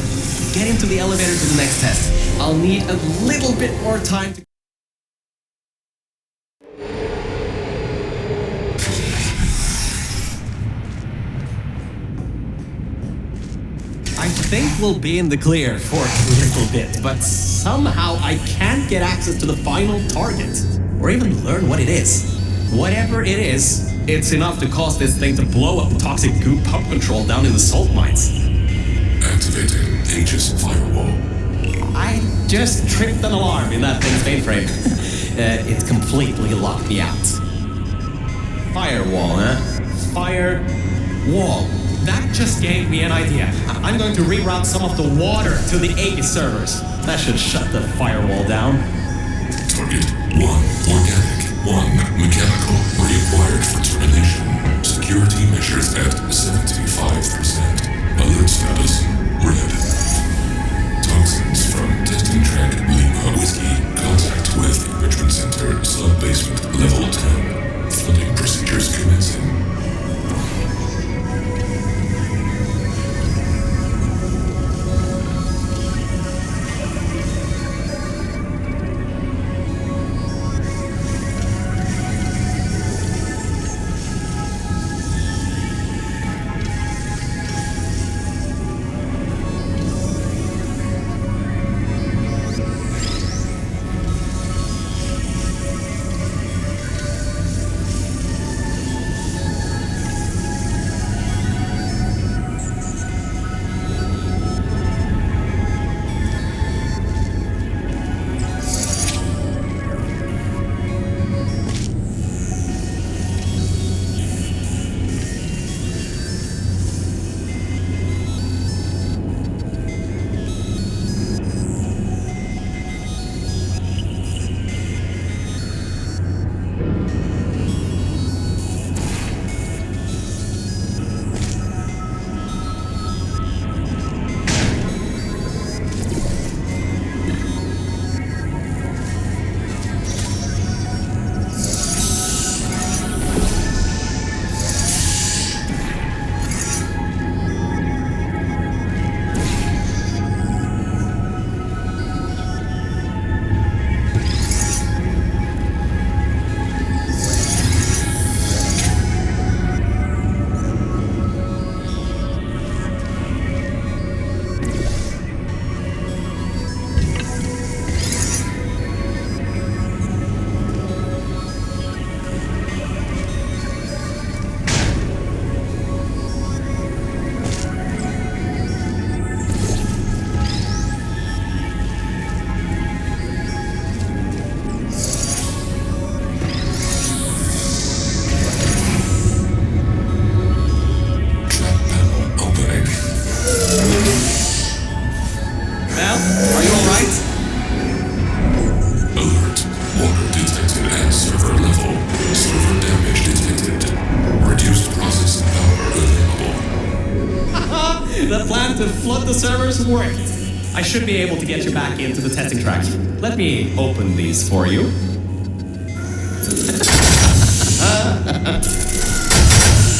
[SPEAKER 4] Get into the elevator to the next test. I'll need a little bit more time to... I think we'll be in the clear for a little bit, but somehow I can't get access to the final target, or even learn what it is. Whatever it is, it's enough to cause this thing to blow up the toxic goo pump control down in the salt mines.
[SPEAKER 5] Activating Aegis firewall.
[SPEAKER 4] I just tripped an alarm in that thing's mainframe. It completely locked me out. Firewall, huh? Firewall. That just gave me an idea. I'm going to reroute some of the water to the Aegis servers. That should shut the firewall down.
[SPEAKER 5] Target 1 organic, 1 mechanical, reacquired for termination. Security measures at 75%. Alert status red. Toxins from testing track Lima Whiskey. Contact with Enrichment Center, sub-basement, level 10. Flooding procedures commencing.
[SPEAKER 4] To flood the servers worked. I should be able to get you back into the testing track. Let me open these for you.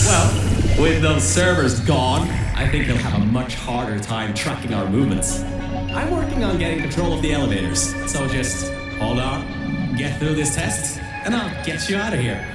[SPEAKER 4] Well, with those servers gone, I think you'll have a much harder time tracking our movements. I'm working on getting control of the elevators, so just hold on, get through this test, and I'll get you out of here.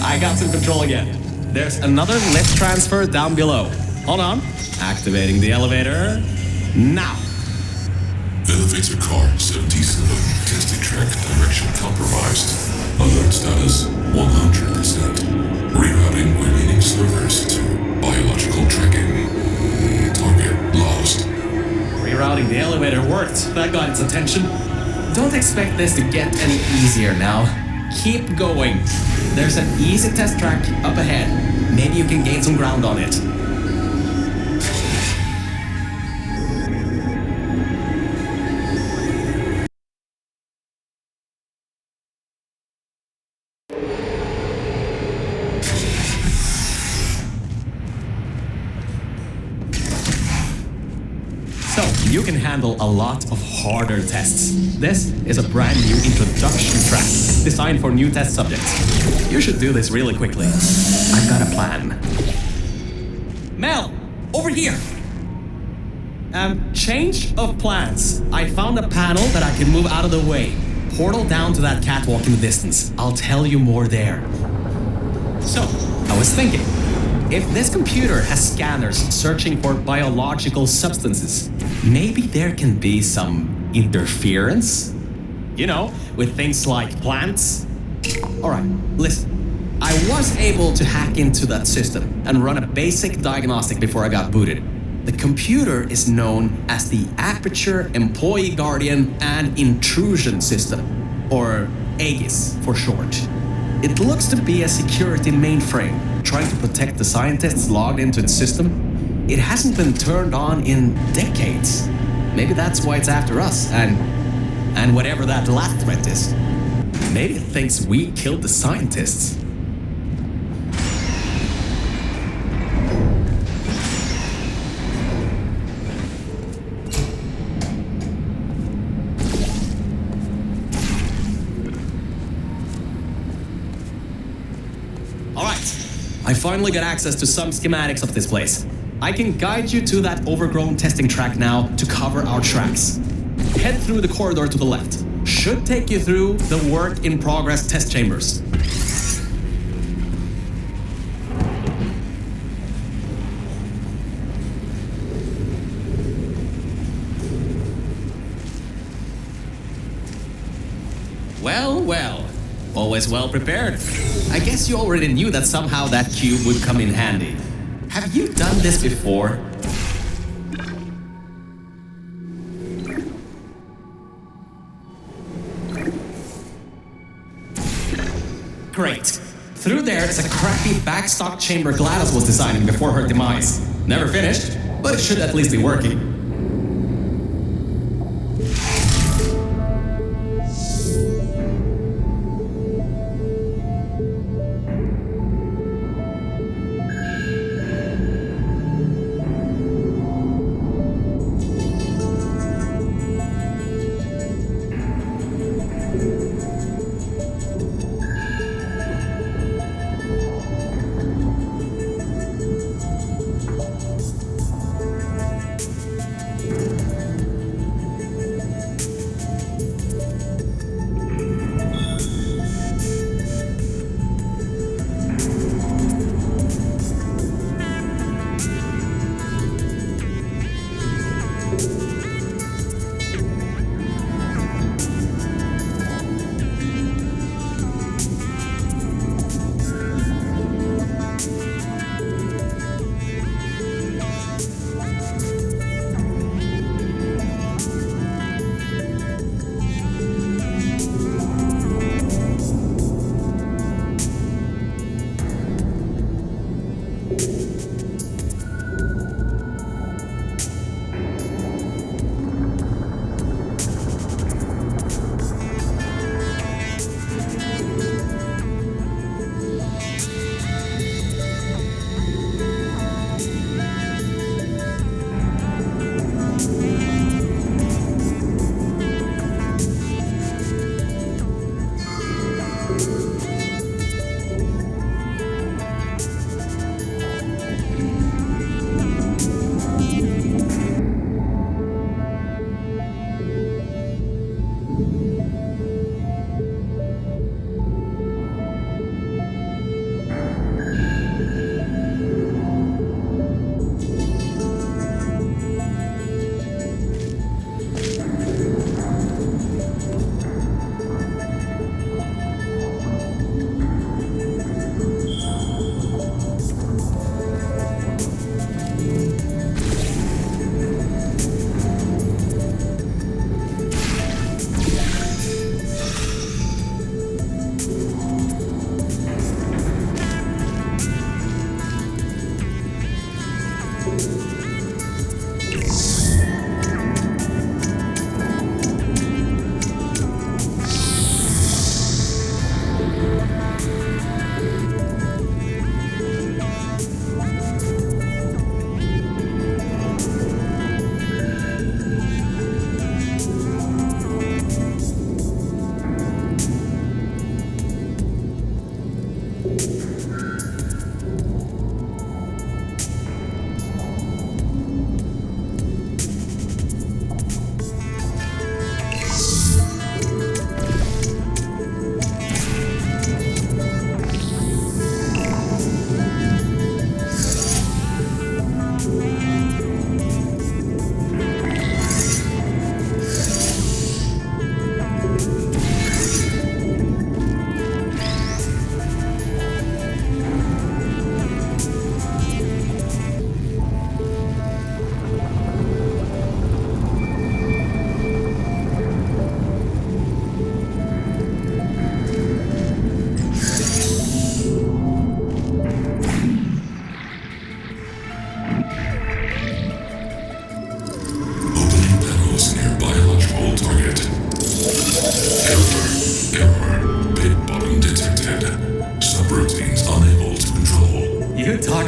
[SPEAKER 6] I got some control again. There's another lift transfer down below. Hold on. Activating the elevator. Now.
[SPEAKER 5] Elevator car 77. Testing track direction compromised. Alert status 100%. Rerouting remaining servers to biological tracking. Target lost.
[SPEAKER 6] Rerouting the elevator worked. That got its attention. Don't expect this to get any easier now. Keep going. There's an easy test track up ahead. Maybe you can gain some ground on it. So, you can handle a lot of harder tests. This is a brand new introduction track designed for new test subjects. You should do this really quickly. I've got a plan. Mel, over here! Change of plans. I found a panel that I can move out of the way. Portal down to that catwalk in the distance. I'll tell you more there. So, I was thinking, if this computer has scanners searching for biological substances, maybe there can be some interference? You know, with things like plants? Alright, listen. I was able to hack into that system and run a basic diagnostic before I got booted. The computer is known as the Aperture Employee Guardian and Intrusion System, or AGIS for short. It looks to be a security mainframe trying to protect the scientists logged into its system. It hasn't been turned on in decades.
[SPEAKER 4] Maybe that's why it's after us, and whatever that last threat is. Maybe it thinks we killed the scientists. I finally got access to some schematics of this place. I can guide you to that overgrown testing track now to cover our tracks. Head through the corridor to the left. Should take you through the work-in-progress test chambers. Well. Always well prepared. I guess you already knew that somehow that cube would come in handy. Have you done this before? Great. Through there is a crappy backstock chamber GLaDOS was designing before her demise. Never finished, but it should at least be working.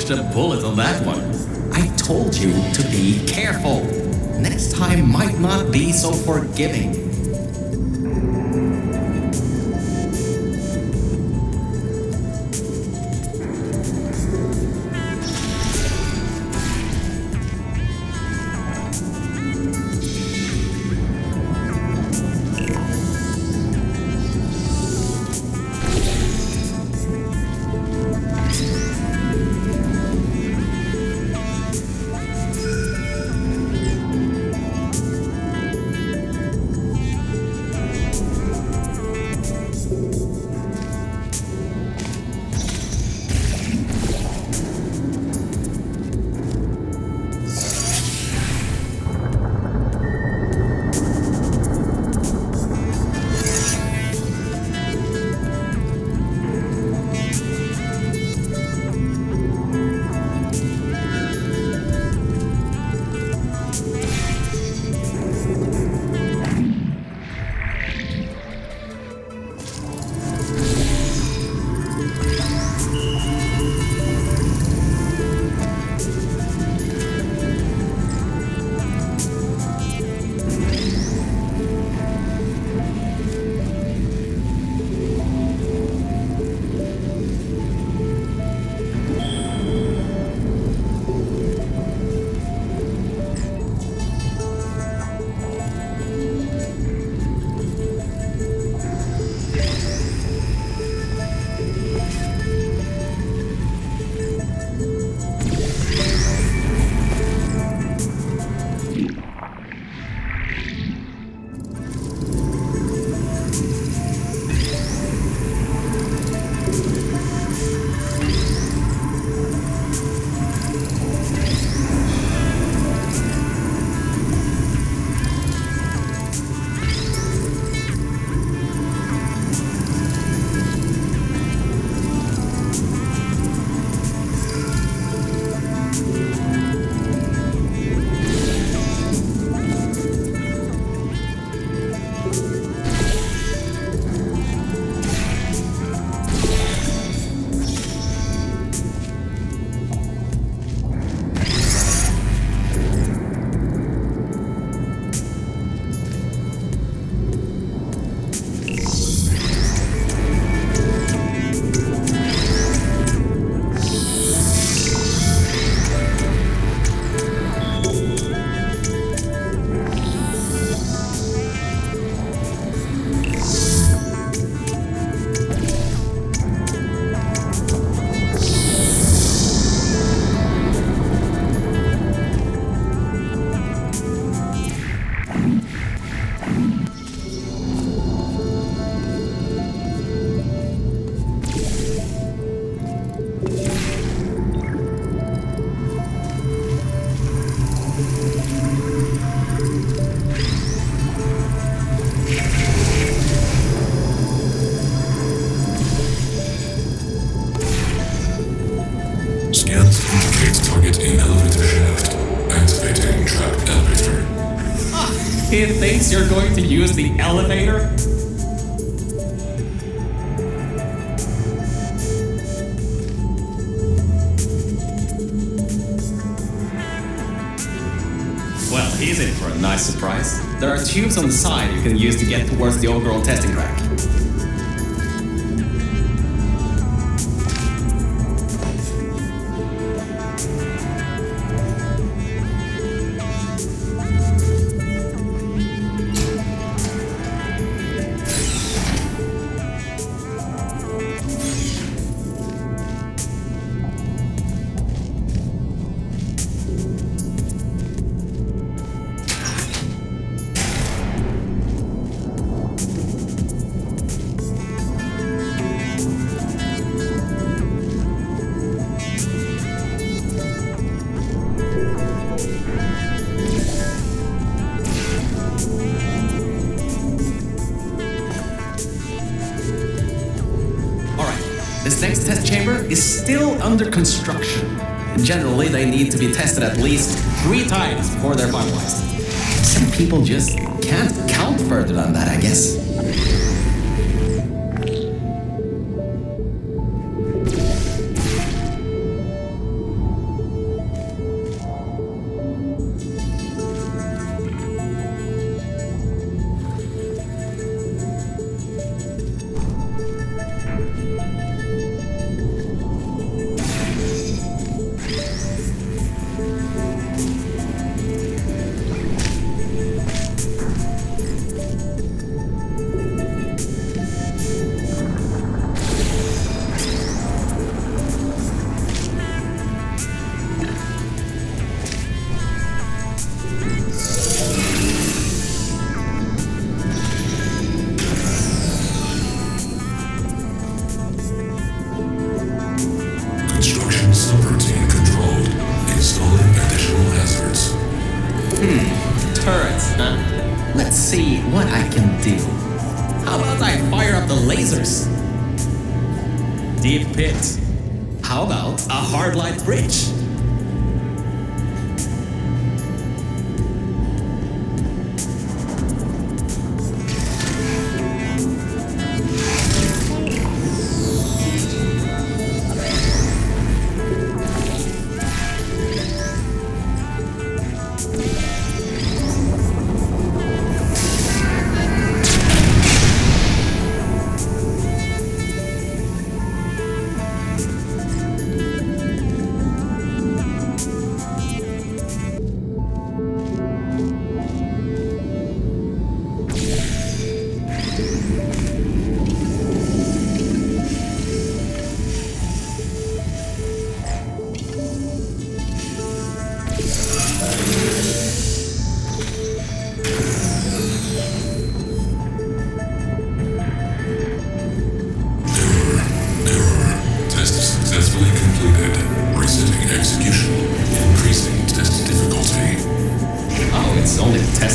[SPEAKER 4] dodged a bullet on that one. I told you to be careful. Next time might not be so forgiving. He thinks you're going to use the elevator? Well, he's in for a nice surprise. There are tubes on the side you can use to get towards the overall testing track. This next test chamber is still under construction. Generally, they need to be tested at least 3 times before they're finalized. Some people just can't count further than that, I guess. Turrets, huh? Let's see what I can do. How about I fire up the lasers? Deep pit. How about a hard light bridge?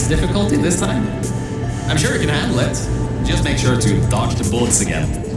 [SPEAKER 4] Difficulty this time? I'm sure you can handle it. Just make sure to dodge the bullets again.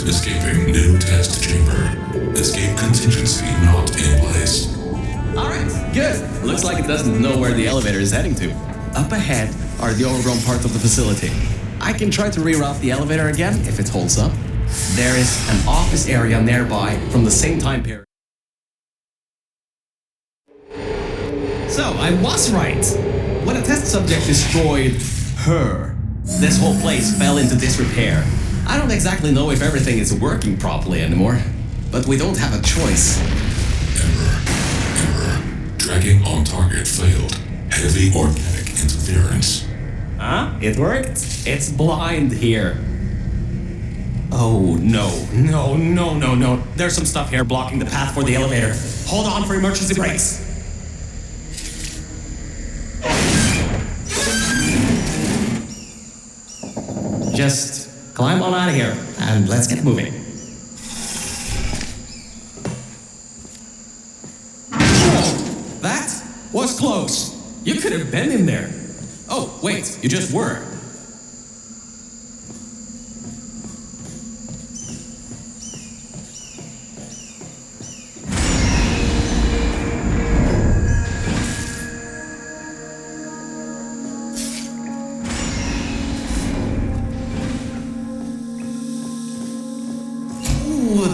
[SPEAKER 5] Escaping new test chamber. Escape contingency not in place.
[SPEAKER 4] Alright, good. Looks like it doesn't know where the elevator is heading to. Up ahead are the overgrown parts of the facility. I can try to reroute the elevator again if it holds up. There is an office area nearby from the same time period. So, I was right. When a test subject destroyed her, this whole place fell into disrepair. I don't exactly know if everything is working properly anymore, but we don't have a choice.
[SPEAKER 5] Error. Tracking on target failed. Heavy organic interference.
[SPEAKER 4] Huh? It worked? It's blind here. Oh, no. There's some stuff here blocking the path for the elevator. Hold on for emergency brakes. Just climb on out of here, and let's get moving. That was close. You could have been in there. Oh, wait, you just were.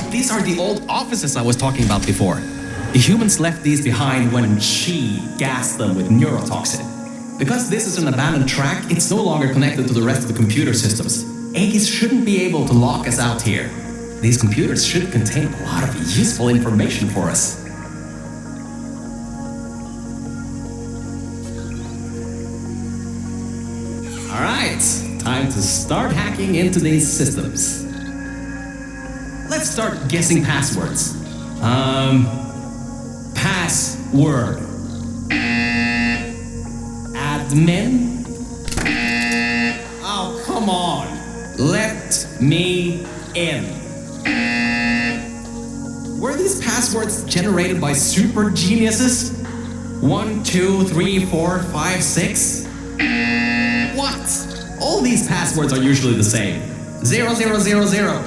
[SPEAKER 4] These are the old offices I was talking about before. Humans left these behind when she gassed them with neurotoxin. Because this is an abandoned track, it's no longer connected to the rest of the computer systems. Aegis shouldn't be able to lock us out here. These computers should contain a lot of useful information for us. Alright, time to start hacking into these systems. Let's start guessing passwords. Password. Admin? Oh, come on. Let me in. Were these passwords generated by super geniuses? 1, 2, 3, 4, 5, 6? What? All these passwords are usually the same. 0, 0, 0, 0.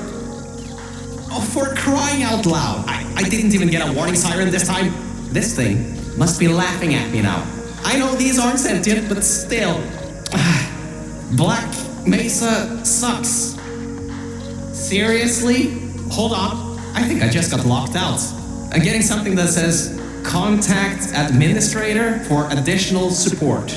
[SPEAKER 4] Oh, for crying out loud. I didn't even get a warning siren this time. This thing must be laughing at me now. I know these aren't sentient, but still. Black Mesa sucks. Seriously? Hold on. I think I just got locked out. I'm getting something that says contact administrator for additional support.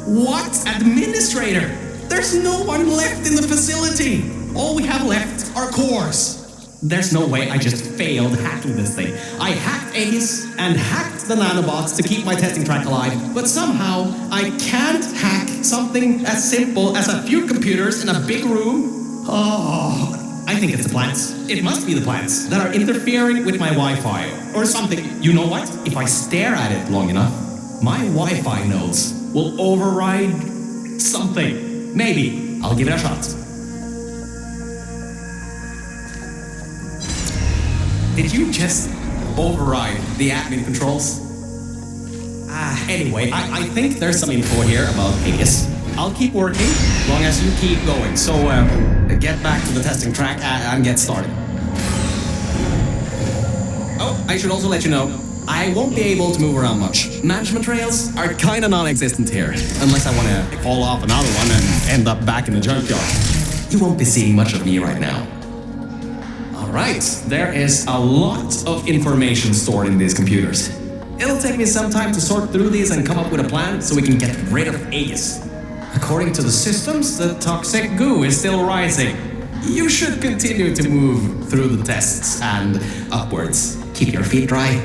[SPEAKER 4] What? Administrator? There's no one left in the facility. All we have left are cores. There's no way I just failed hacking this thing. I hacked Aegis and hacked the nanobots to keep my testing track alive, but somehow I can't hack something as simple as a few computers in a big room. Oh, I think it's the plants. It must be the plants that are interfering with my Wi-Fi or something. You know what? If I stare at it long enough, my Wi-Fi nodes will override something. Maybe. I'll give it a shot. Did you just override the admin controls? Anyway, I think there's some info here about Aegis. I'll keep working, long as you keep going. So, get back to the testing track and get started. Oh, I should also let you know, I won't be able to move around much. Management rails are kinda non-existent here, unless I wanna fall off another one and end up back in the junkyard. You won't be seeing much of me right now. Right, there is a lot of information stored in these computers. It'll take me some time to sort through these and come up with a plan so we can get rid of Aegis. According to the systems, the toxic goo is still rising. You should continue to move through the tests and upwards. Keep your feet dry.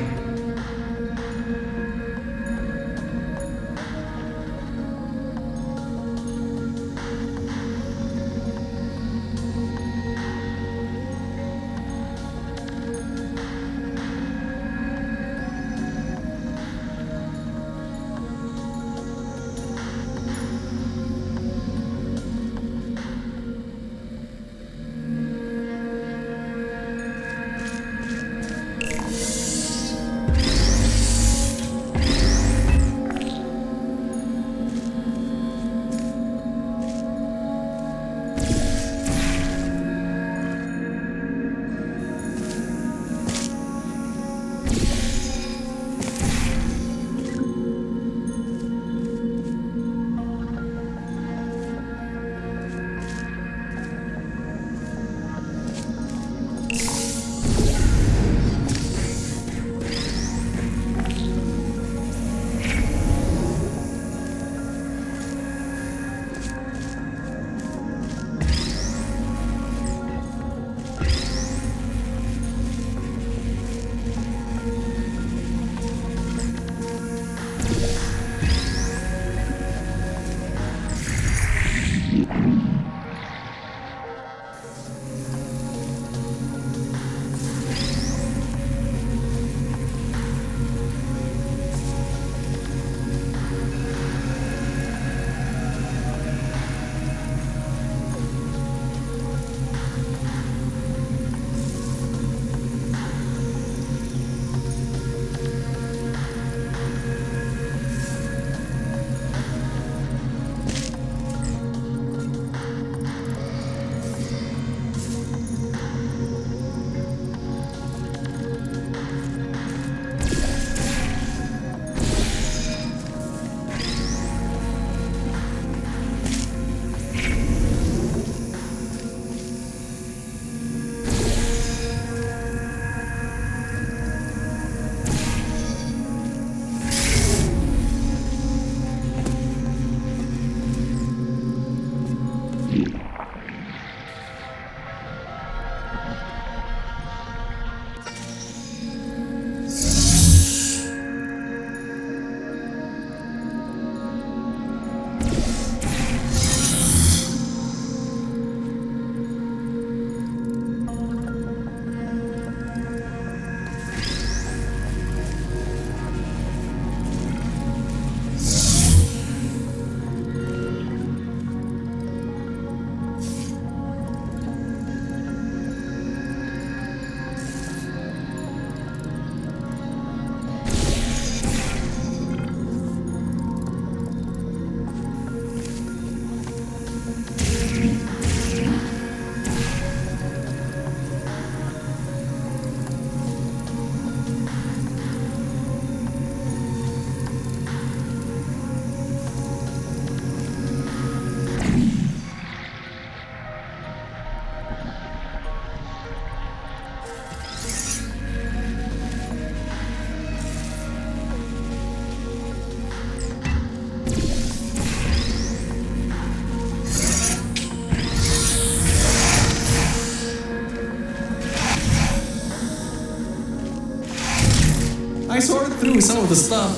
[SPEAKER 4] I sorted through some of the stuff.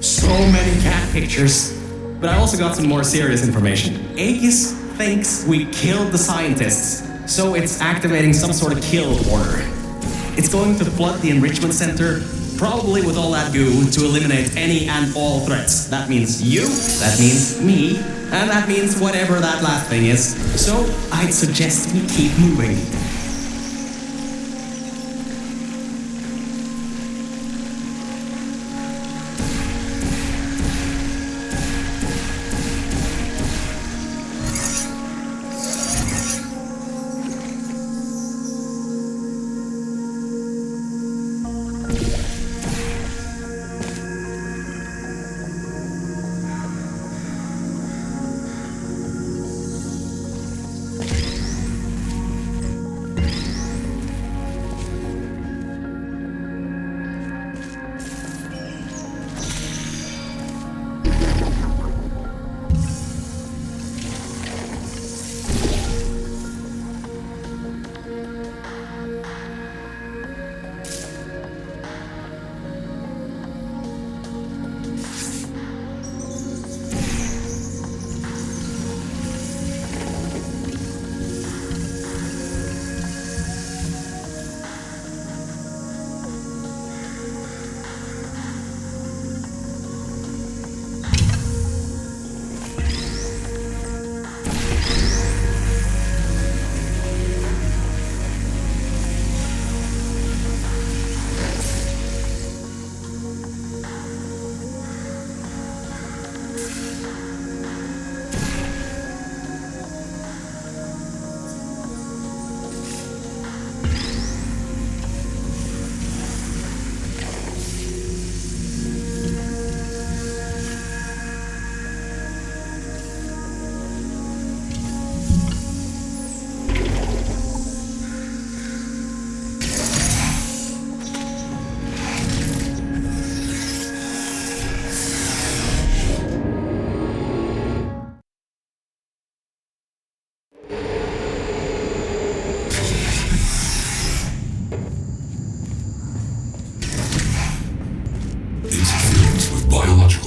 [SPEAKER 4] So many cat pictures. But I also got some more serious information. Aegis thinks we killed the scientists, so it's activating some sort of kill order. It's going to flood the enrichment center, probably with all that goo, to eliminate any and all threats. That means you, that means me, and that means whatever that last thing is. So I'd suggest we keep moving.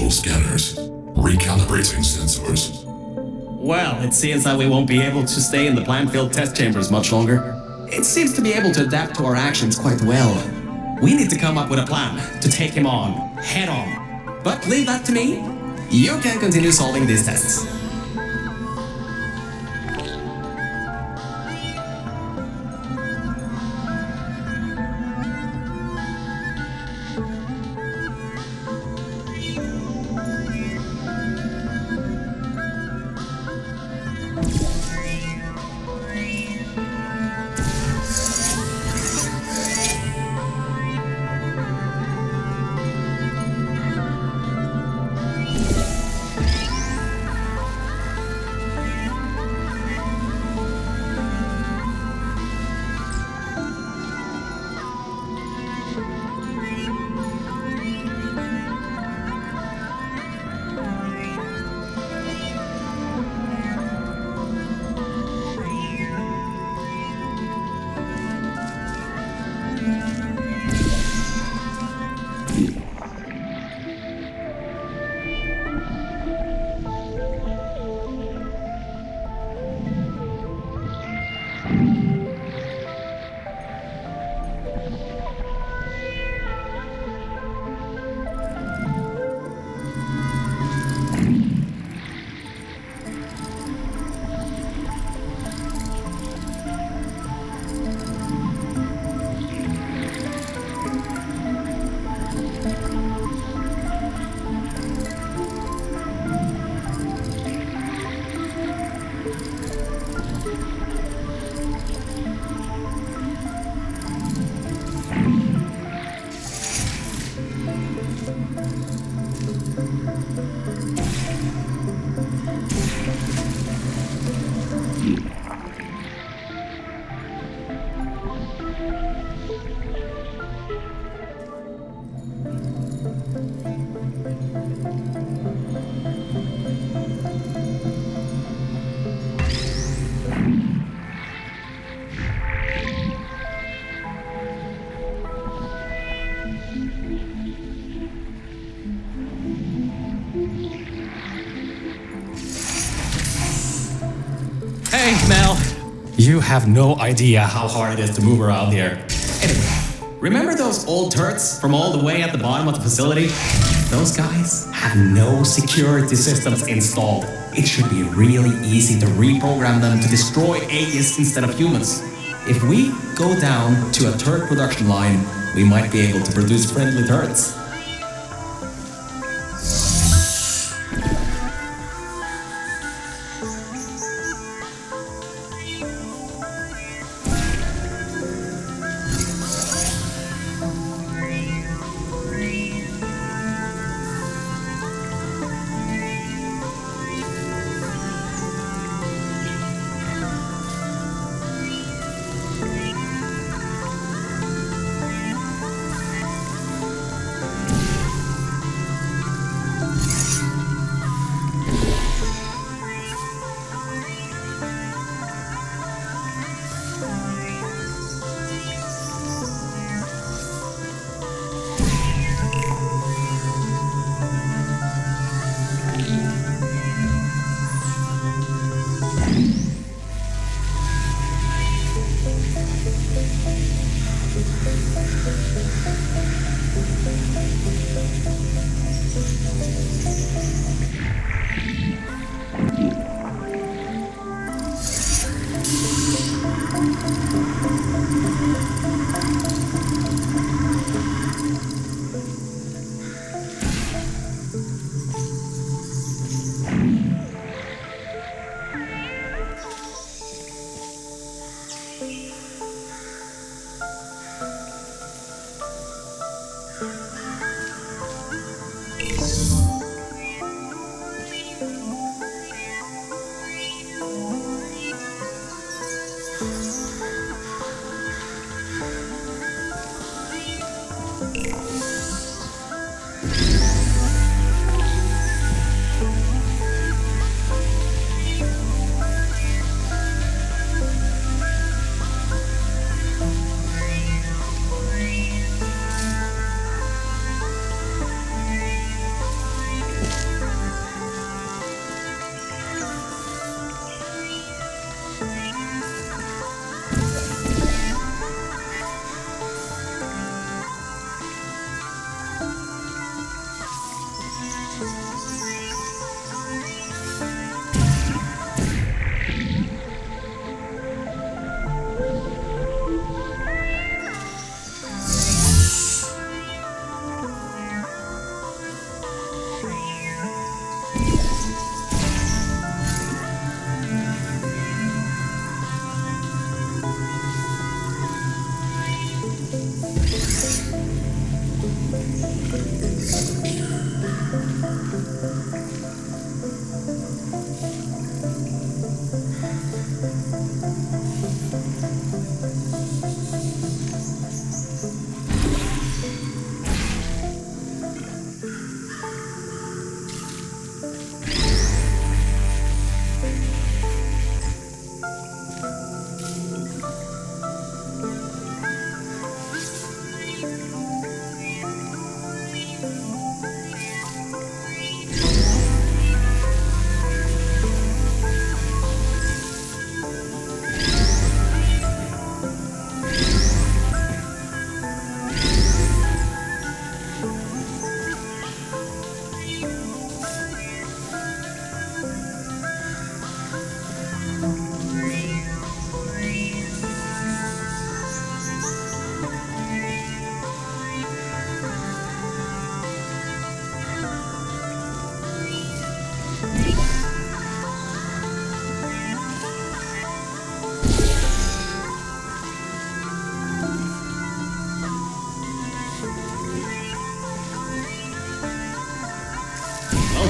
[SPEAKER 5] Scanners. Recalibrating sensors.
[SPEAKER 4] Well, it seems that we won't be able to stay in the plant-filled test chambers much longer. It seems to be able to adapt to our actions quite well. We need to come up with a plan to take him on, head on. But leave that to me. You can continue solving these tests.
[SPEAKER 6] You have no idea how hard it is to move around here.
[SPEAKER 4] Anyway, remember those old turrets from all the way at the bottom of the facility? Those guys have no security systems installed. It should be really easy to reprogram them to destroy aliens instead of humans. If we go down to a turret production line, we might be able to produce friendly turrets.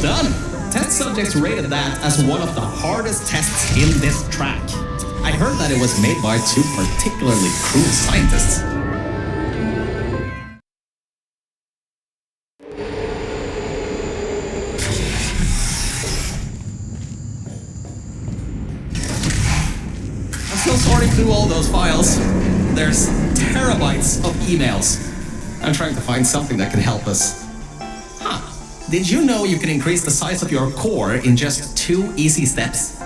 [SPEAKER 4] Done. Test subjects rated that as one of the hardest tests in this track. I heard that it was made by two particularly cruel scientists. I'm still sorting through all those files. There's terabytes of emails. I'm trying to find something that can help us. Did you know you can increase the size of your core in just 2 easy steps?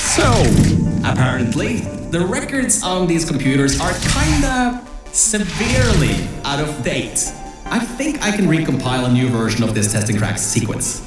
[SPEAKER 4] So, apparently, the records on these computers are kinda severely out of date. I think I can recompile a new version of this testing crack sequence.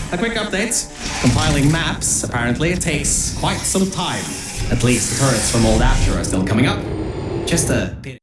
[SPEAKER 4] A quick update. Compiling maps, apparently, it takes quite some time. At least the turrets from Mel Aperture are still coming up. Just a bit.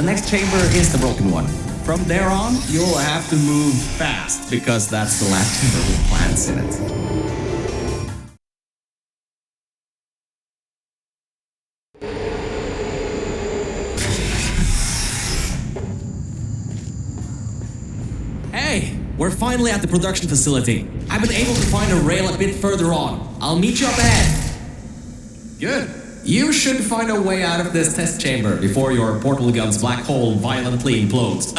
[SPEAKER 4] The next chamber is the broken one. From there on, you'll have to move fast, because that's the last chamber with plants in it. Hey, we're finally at the production facility. I've been able to find a rail a bit further on. I'll meet you up ahead. Good. You should find a way out of this test chamber before your portal gun's black hole violently implodes.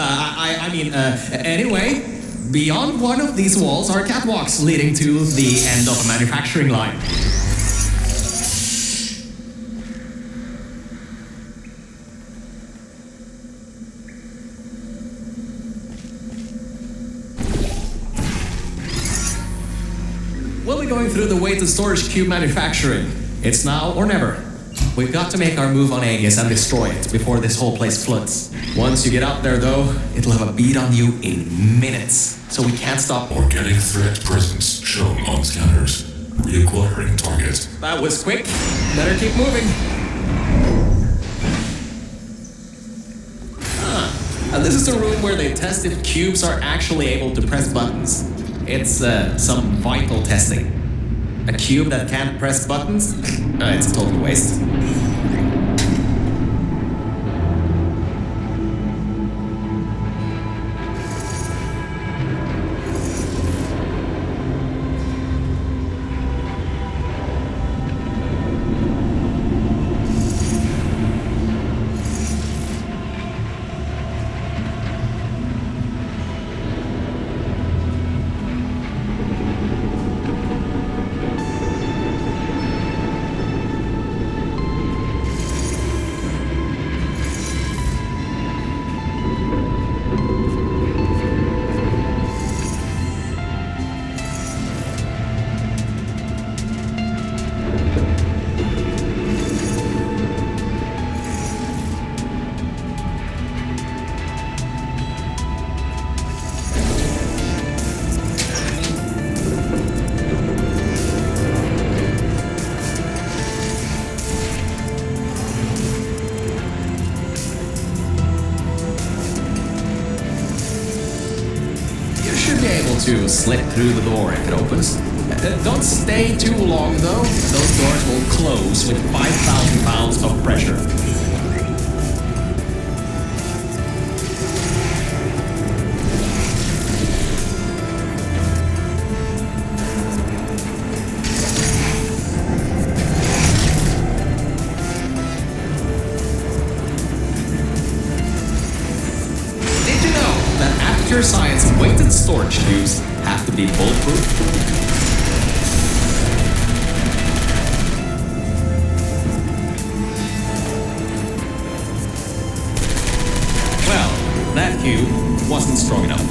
[SPEAKER 4] Anyway, beyond one of these walls are catwalks leading to the end of a manufacturing line. We'll be going through the weighted storage cube manufacturing. It's now or never. We've got to make our move on Aegis and destroy it before this whole place floods. Once you get out there, though, it'll have a beat on you in minutes. So we can't stop.
[SPEAKER 5] Organic threat presence shown on scanners. Reacquiring target.
[SPEAKER 4] That was quick. Better keep moving. And this is the room where they test if cubes are actually able to press buttons. It's some vital testing. A cube that can't press buttons? It's a total waste. To slip through the door if it opens. Don't stay too long though. Those doors will close with 5,000 pounds of pressure. Science weighted storage cubes have to be bulletproof. Well, that cube wasn't strong enough.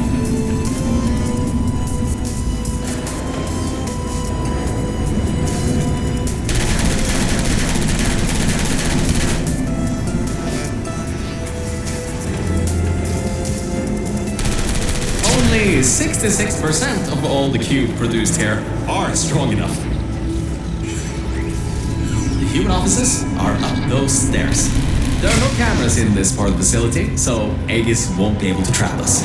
[SPEAKER 4] Only 66% of all the cube produced here are strong enough. The human offices are up those stairs. There are no cameras in this part of the facility, so Aegis won't be able to trap us.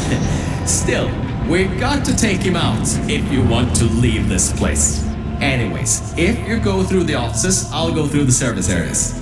[SPEAKER 4] Still, we've got to take him out if you want to leave this place. Anyways, if you go through the offices, I'll go through the service areas.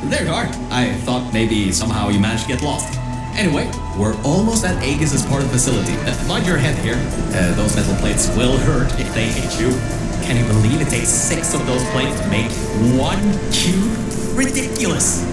[SPEAKER 4] There you are. I thought maybe somehow you managed to get lost. Anyway, we're almost at Aegis' part of the facility. Mind your head here. Those metal plates will hurt if they hit you. Can you believe it takes 6 of those plates to make 1 cube? Ridiculous!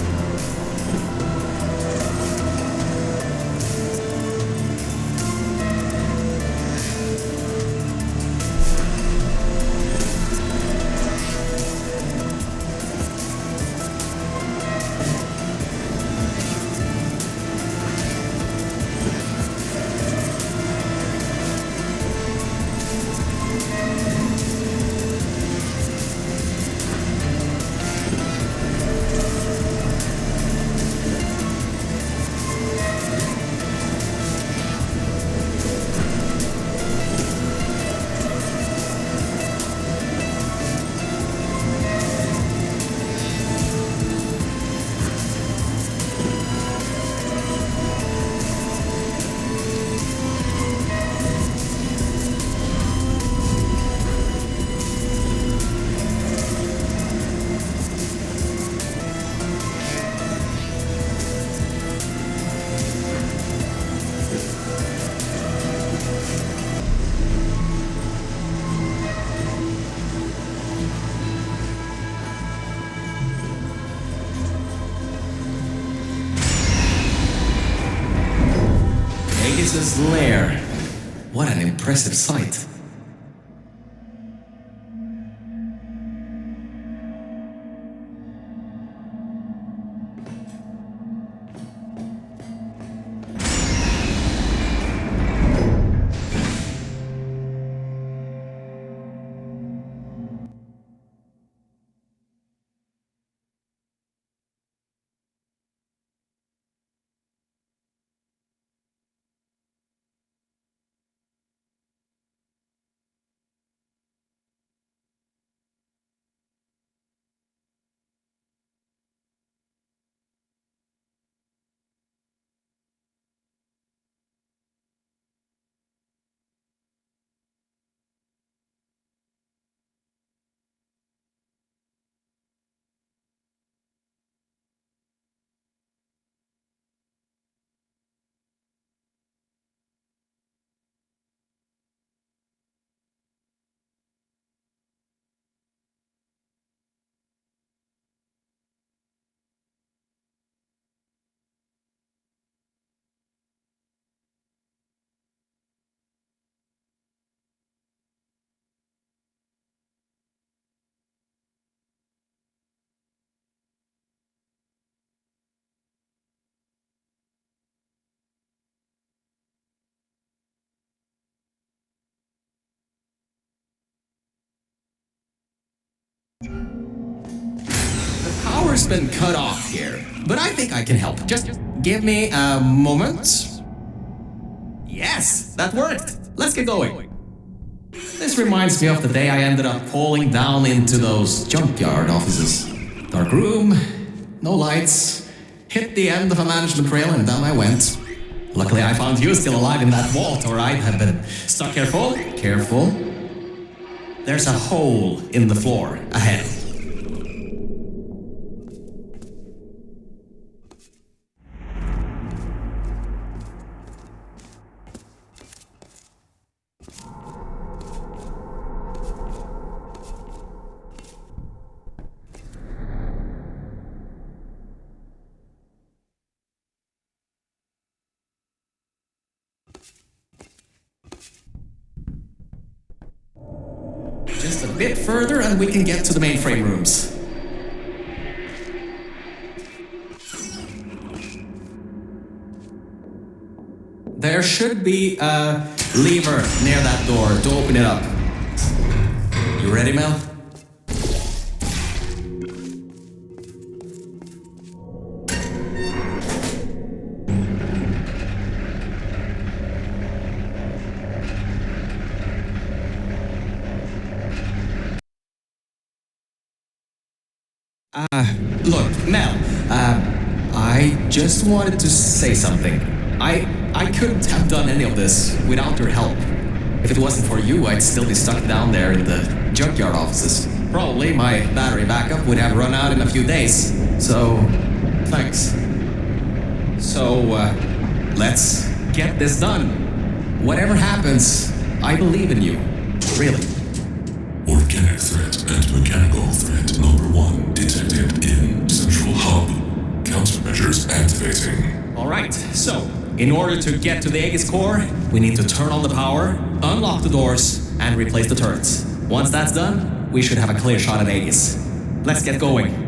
[SPEAKER 4] Medusa's lair. What an impressive sight. The power's been cut off here, but I think I can help. Just give me a moment. Yes, that worked. Let's get going. This reminds me of the day I ended up falling down into those junkyard offices. Dark room, no lights, hit the end of a management rail and down I went. Luckily I found you still alive in that vault, or I'd have been stuck. Careful. There's a hole in the floor ahead. Just a bit further and we can get to the mainframe rooms. There should be a lever near that door to open it up. You ready, Mel? Look, Mel, I just wanted to say something. I couldn't have done any of this without your help. If it wasn't for you, I'd still be stuck down there in the junkyard offices. Probably my battery backup would have run out in a few days. So, thanks. So, let's get this done. Whatever happens, I believe in you. Really.
[SPEAKER 5] Organic threat and mechanical threat number 1 detected in Central Hub. Countermeasures activating.
[SPEAKER 4] Alright, so, in order to get to the Aegis core, we need to turn on the power, unlock the doors, and replace the turrets. Once that's done, we should have a clear shot at Aegis. Let's get going.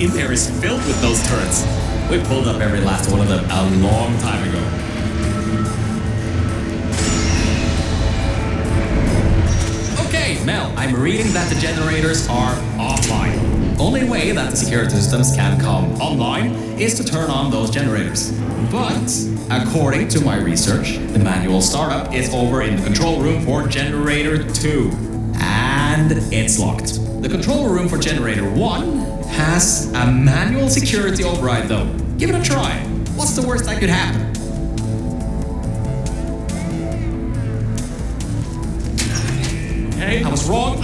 [SPEAKER 4] in there is filled with those turrets. We pulled up every last one of them a long time ago. Okay, Mel, I'm reading that the generators are offline. Only way that the security systems can come online is to turn on those generators. But, according to my research, the manual startup is over in the control room for generator 2. And it's locked. The control room for generator 1 has a manual security override though. Give it a try. What's the worst that could happen? Okay, I was wrong.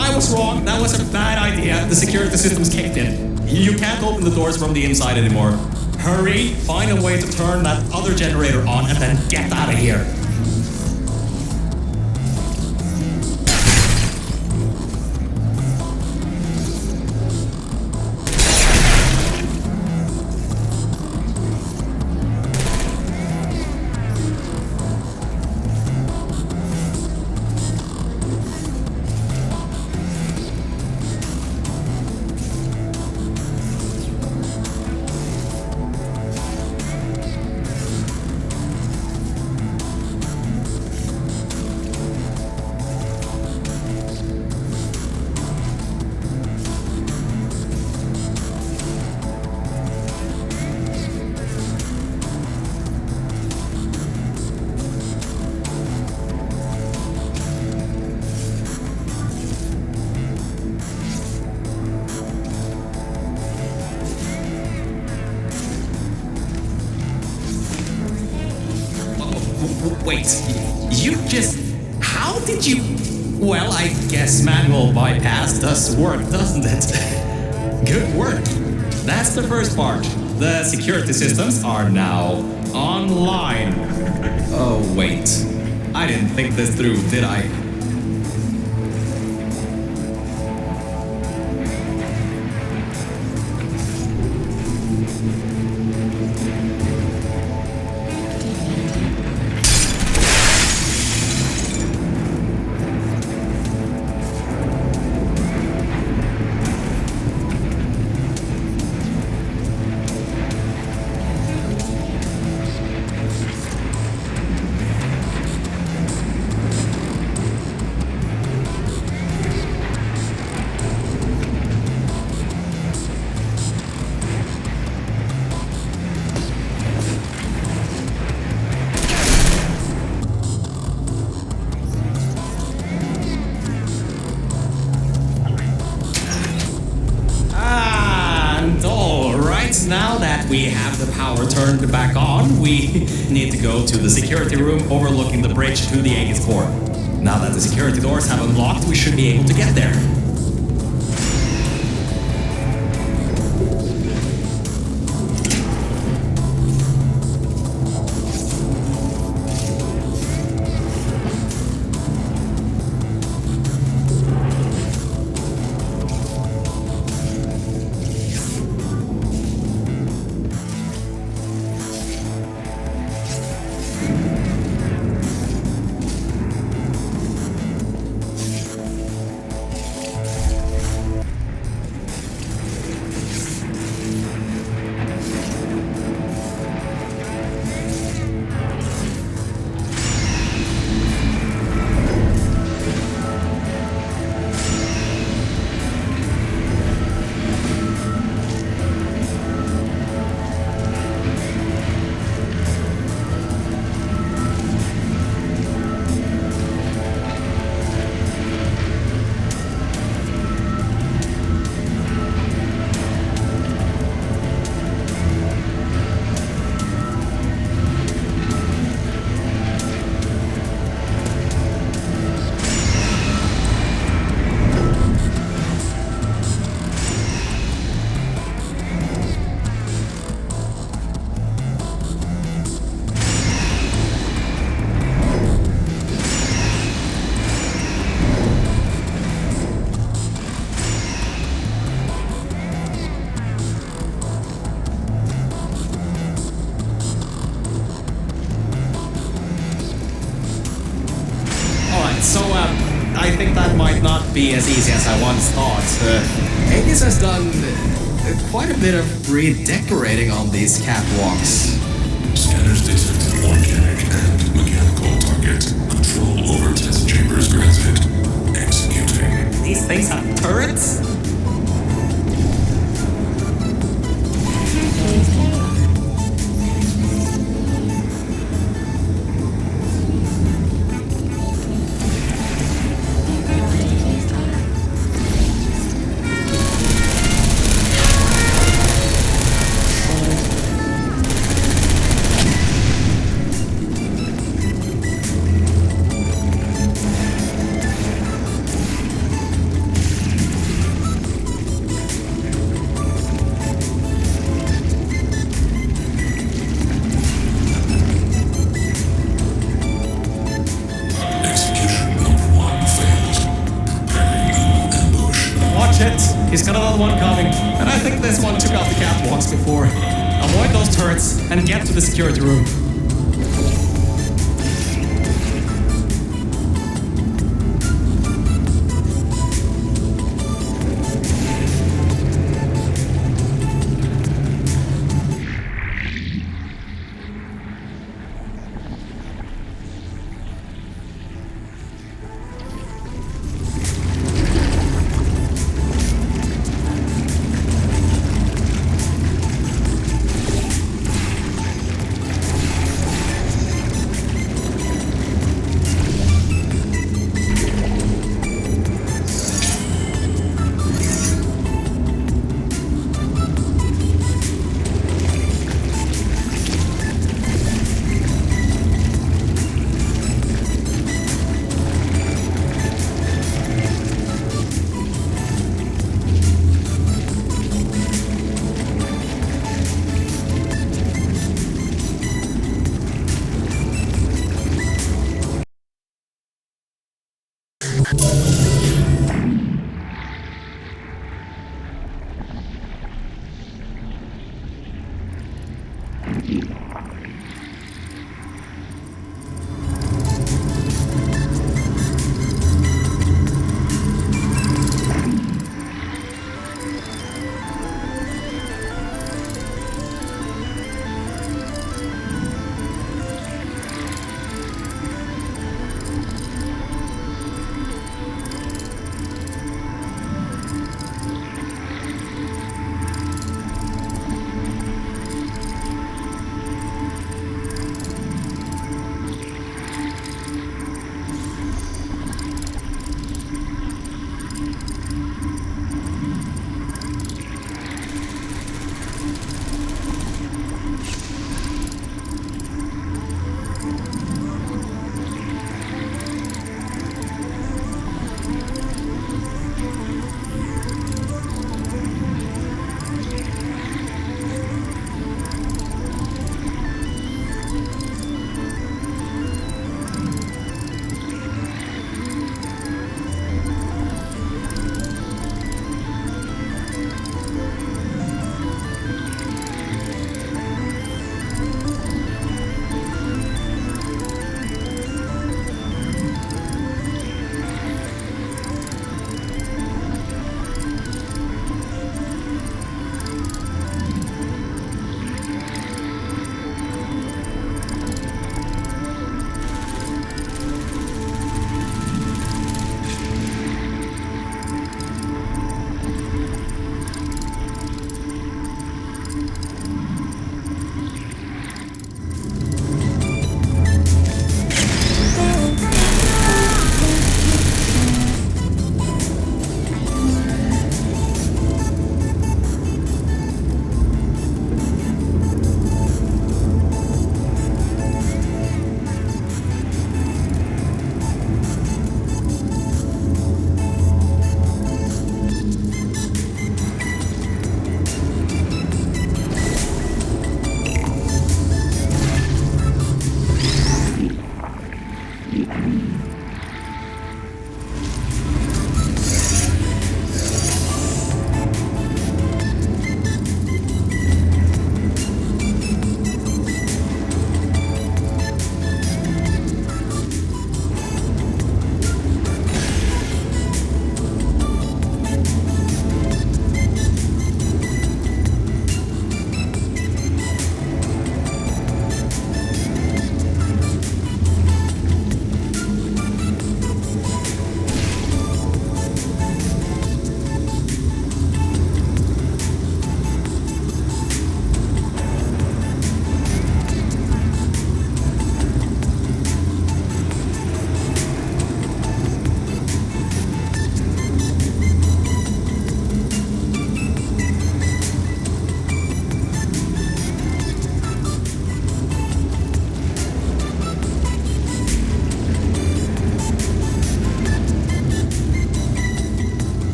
[SPEAKER 4] That was a bad idea. The security system's kicked in. You can't open the doors from the inside anymore. Hurry, find a way to turn that other generator on and then get out of here. Wait, how did you... Well, I guess manual bypass does work, doesn't it? Good work. That's the first part. The security systems are now online. Oh, wait. I didn't think this through, did I? Now that we have the power turned back on, we need to go to the security room overlooking the bridge to the Aegis core. Now that the security doors have unlocked, we should be able to get there. I think that might not be as easy as I once thought. Aegis has done quite a bit of redecorating on these catwalks.
[SPEAKER 5] Scanners detected organic and mechanical target. Control over test chambers granted. Executing.
[SPEAKER 4] These things have turrets?
[SPEAKER 6] He's got another one coming. And I think this one took out the catwalks before. Avoid those turrets and get to the security room.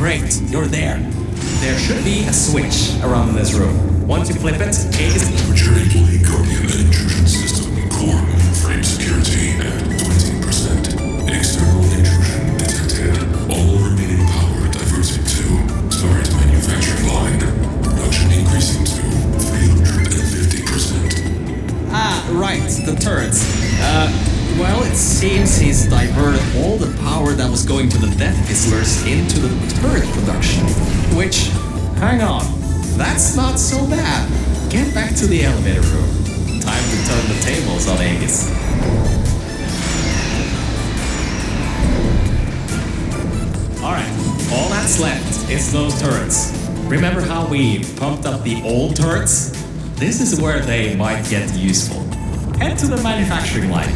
[SPEAKER 4] Great, you're there. There should be a switch around in this room. Once you flip it, Aegis...
[SPEAKER 5] Aperture employee guardian and intrusion system core mainframe security at 20%. External intrusion detected. All remaining power diverting to start manufacturing line. Production increasing to 350%.
[SPEAKER 4] Ah, right, the turrets. Well, it seems he's diverted all the power that was going to the Death Fizzlers into the turret production. Which, hang on, that's not so bad. Get back to the elevator room. Time to turn the tables on Aegis. Alright, all that's left is those turrets. Remember how we pumped up the old turrets? This is where they might get useful. Head to the manufacturing line.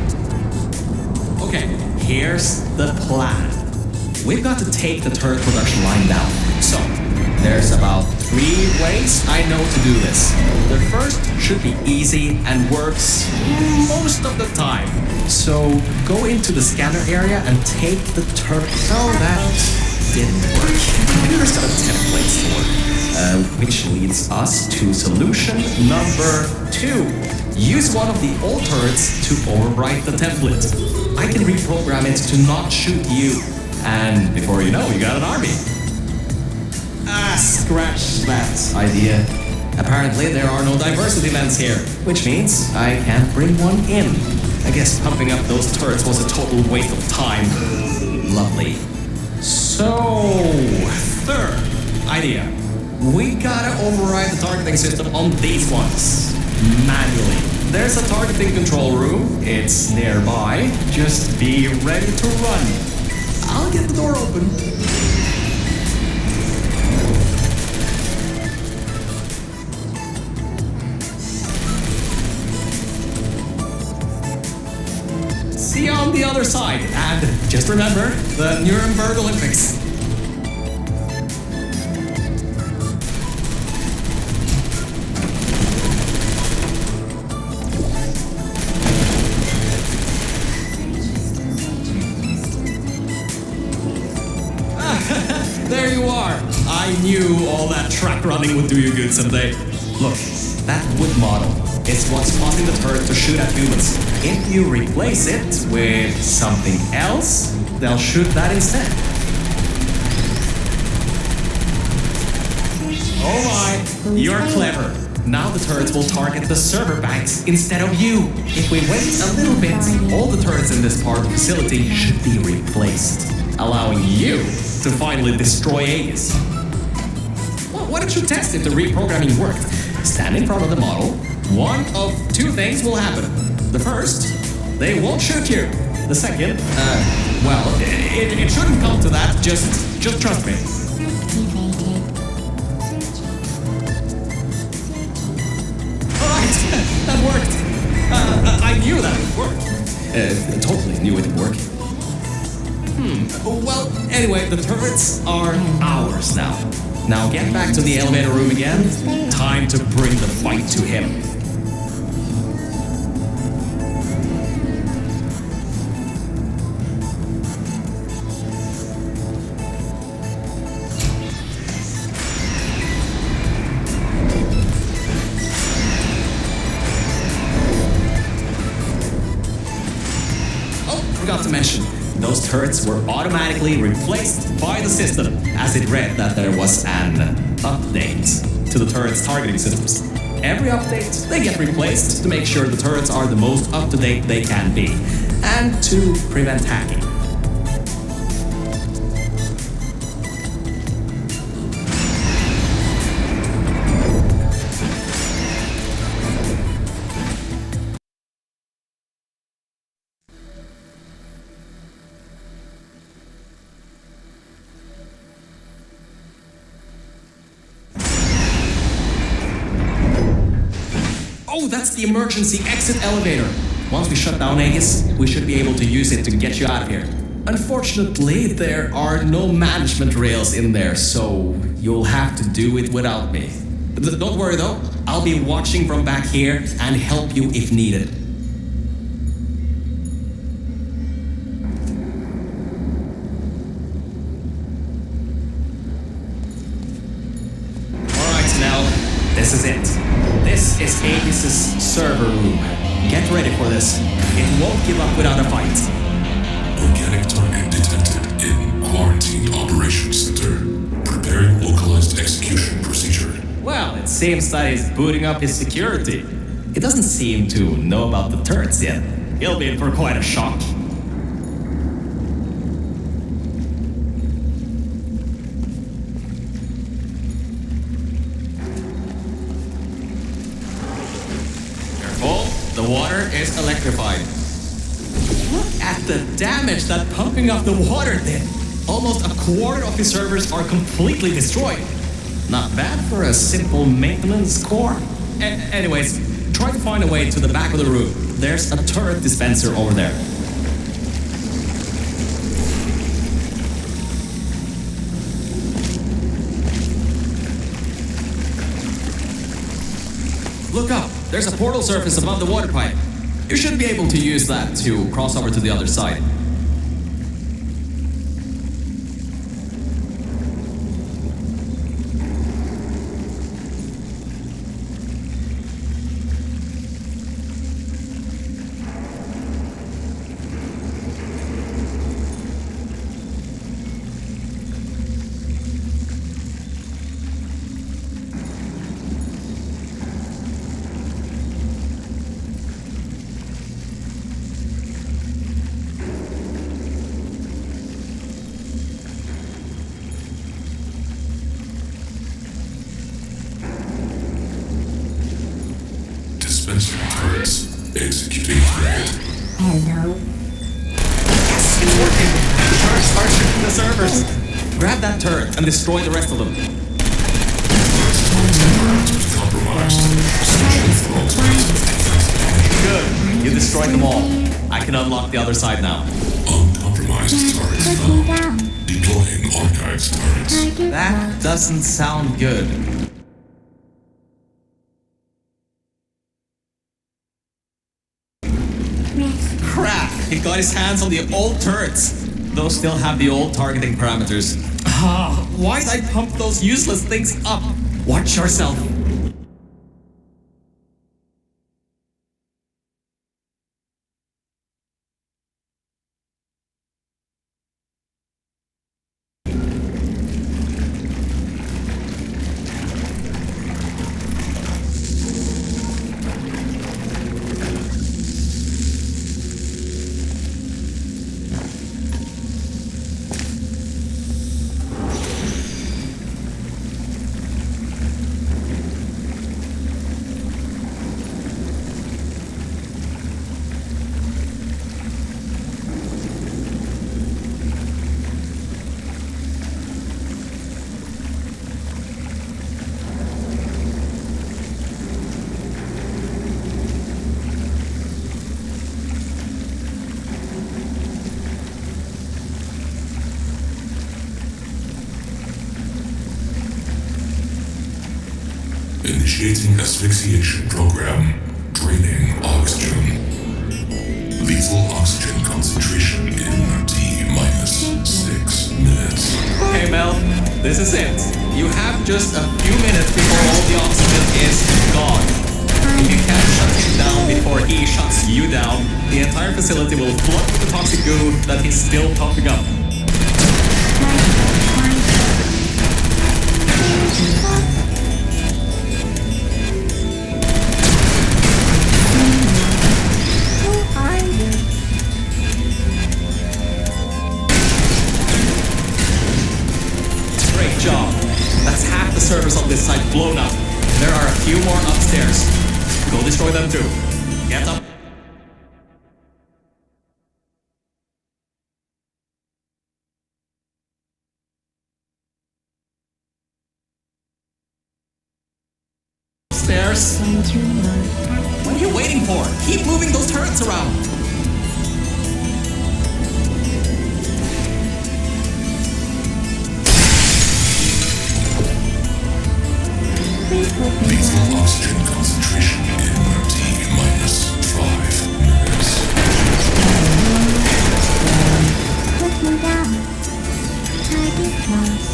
[SPEAKER 4] Okay, here's the plan. We've got to take the turret production line down. So, there's about 3 ways I know to do this. The first should be easy and works most of the time. So, go into the scanner area and take the turret. Oh, that didn't work. There's got a template store. Which leads us to solution number 2. Use one of the old turrets to overwrite the template. I can reprogram it to not shoot you. And before you know, you got an army. Ah, scratch that idea. Apparently there are no diversity events here, which means I can't bring one in. I guess pumping up those turrets was a total waste of time. Lovely. So, third idea. We gotta override the targeting system on these ones. Manually. There's a targeting control room. It's nearby. Just be ready to run. I'll get the door open. See you on the other side. And just remember, the Nuremberg Olympics. There you are. I knew all that track running would do you good someday. Look, that wood model is what's causing the turret to shoot at humans. If you replace it with something else, they'll shoot that instead. Oh my, you're clever. Now the turrets will target the server banks instead of you. If we wait a little bit, all the turrets in this part of the facility should be replaced, allowing you to finally destroy Aegis. Well, why don't you test if the reprogramming worked? Stand in front of the model. One of 2 things will happen. The first, they won't shoot you. The second, well, it shouldn't come to that. Just trust me. Alright, that worked. I knew that would work. Totally knew it would work. Well, anyway, the turrets are ours now. Now get back to the elevator room again. Time to bring the fight to him. Oh, forgot to mention. Those turrets were automatically replaced by the system, as it read that there was an update to the turret's targeting systems. Every update, they get replaced to make sure the turrets are the most up-to-date they can be, and to prevent hacking. Oh, that's the emergency exit elevator. Once we shut down Aegis, we should be able to use it to get you out of here. Unfortunately, there are no management rails in there, so you'll have to do it without me. Don't worry though, I'll be watching from back here and help you if needed. This is it. This is Aegis' server room. Get ready for this. It won't give up without a fight.
[SPEAKER 5] Organic target detected in Quarantined Operations Center. Preparing localized execution procedure.
[SPEAKER 4] Well, it seems that he's booting up his security. He doesn't seem to know about the turrets yet. He'll be in for quite a shock. Careful, the water is electrified. Look at the damage that pumping up the water did. Almost a quarter of his servers are completely destroyed. Not bad for a simple maintenance core. Anyways, try to find a way to the back of the room. There's a turret dispenser over there. Look up. There's a portal surface above the water pipe. You should be able to use that to cross over to the other side.
[SPEAKER 5] Dispensing turrets. Executing threat.
[SPEAKER 2] Hello.
[SPEAKER 4] Yes, it's working! The turrets are shooting the servers! Grab that turret and destroy the rest of them.
[SPEAKER 5] Compromised. Switching frogs with
[SPEAKER 4] Good. You destroyed them all. I can unlock the other side now.
[SPEAKER 5] uncompromised turrets found. Deploying archives turrets.
[SPEAKER 4] That doesn't sound good. Crap! He got his hands on the old turrets. Those still have the old targeting parameters. Why'd I pump those useless things up? Watch yourself.
[SPEAKER 5] Initiating asphyxiation program. Draining oxygen. Lethal oxygen concentration in T-6 minutes.
[SPEAKER 4] Hey Mel, this is it. You have just a few minutes before all the oxygen is gone. If you can't shut him down before he shuts you down, the entire facility will flood with the toxic goo that he's still pumping up. Great job. That's half the servers on this site blown up. There are a few more upstairs. Go destroy them too. Get up. Upstairs. What are you waiting for? Keep moving those turrets around.
[SPEAKER 5] Lethal oxygen concentration in T-5 minutes.
[SPEAKER 7] Looking down. Target lost.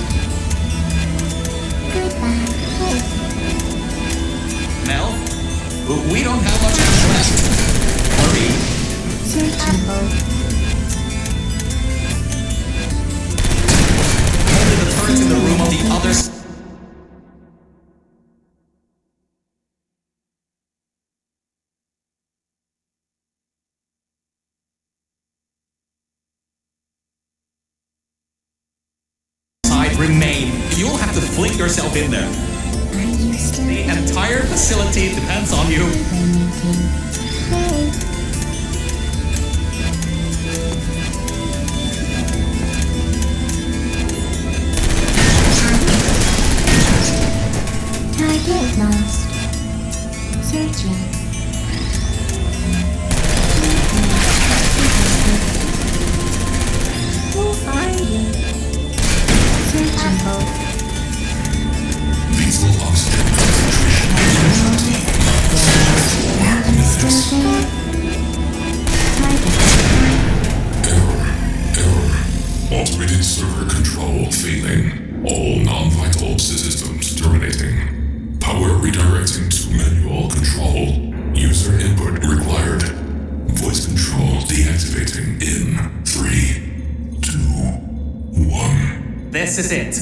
[SPEAKER 7] Goodbye.
[SPEAKER 4] We don't have much time left. Hurry.
[SPEAKER 7] Searching mode.
[SPEAKER 4] Only the turrets in the room on the other side. Remain. You'll have to fling yourself in there.
[SPEAKER 7] Are you still
[SPEAKER 4] The entire facility depends on you.
[SPEAKER 7] Target lost. Searching. Who are you? Searching mode.
[SPEAKER 5] Lethal oxygen concentration
[SPEAKER 7] Still there? Target.
[SPEAKER 5] Error. Automated server control failing. All non-vital systems terminating. Power redirecting to manual control. User input required. Voice control deactivating in 3, 2, 1.
[SPEAKER 4] This is it.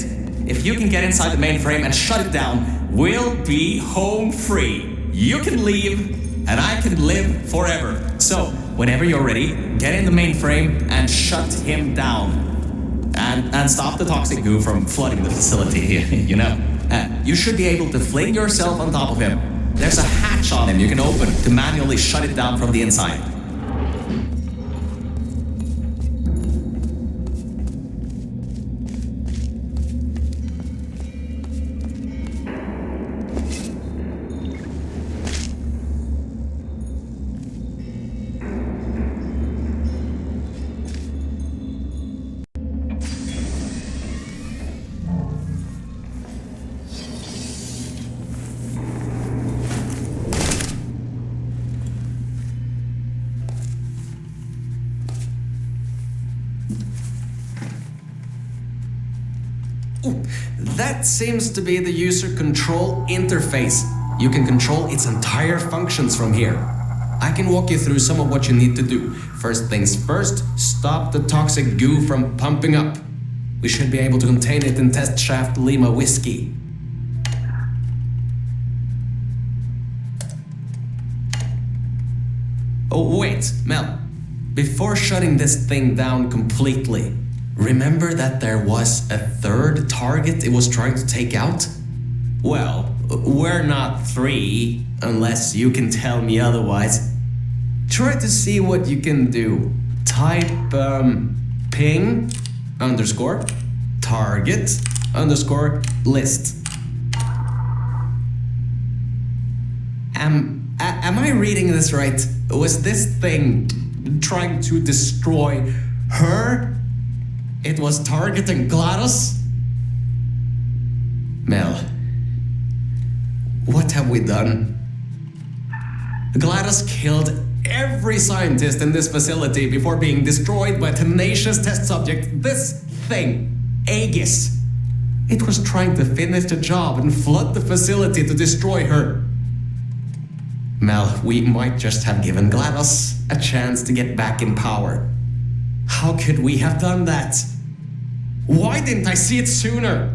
[SPEAKER 4] If you can get inside the mainframe and shut it down, we'll be home free. You can leave, and I can live forever. So, whenever you're ready, get in the mainframe and shut him down. And stop the toxic goo from flooding the facility, you know. You should be able to fling yourself on top of him. There's a hatch on him you can open to manually shut it down from the inside. That seems to be the user control interface. You can control its entire functions from here. I can walk you through some of what you need to do. First things first, stop the toxic goo from pumping up. We should be able to contain it in Test Shaft Lima Whiskey. Oh, wait, Mel. Before shutting this thing down completely, remember that there was a third target it was trying to take out? Well, we're not 3, unless you can tell me otherwise. Try to see what you can do. Type, ping, _ target, _ list. Am I reading this right? Was this thing trying to destroy her? It was targeting GLaDOS? Mel, what have we done? GLaDOS killed every scientist in this facility before being destroyed by a tenacious test subject. This thing, Aegis. It was trying to finish the job and flood the facility to destroy her. Mel, we might just have given GLaDOS a chance to get back in power. How could we have done that? Why didn't I see it sooner?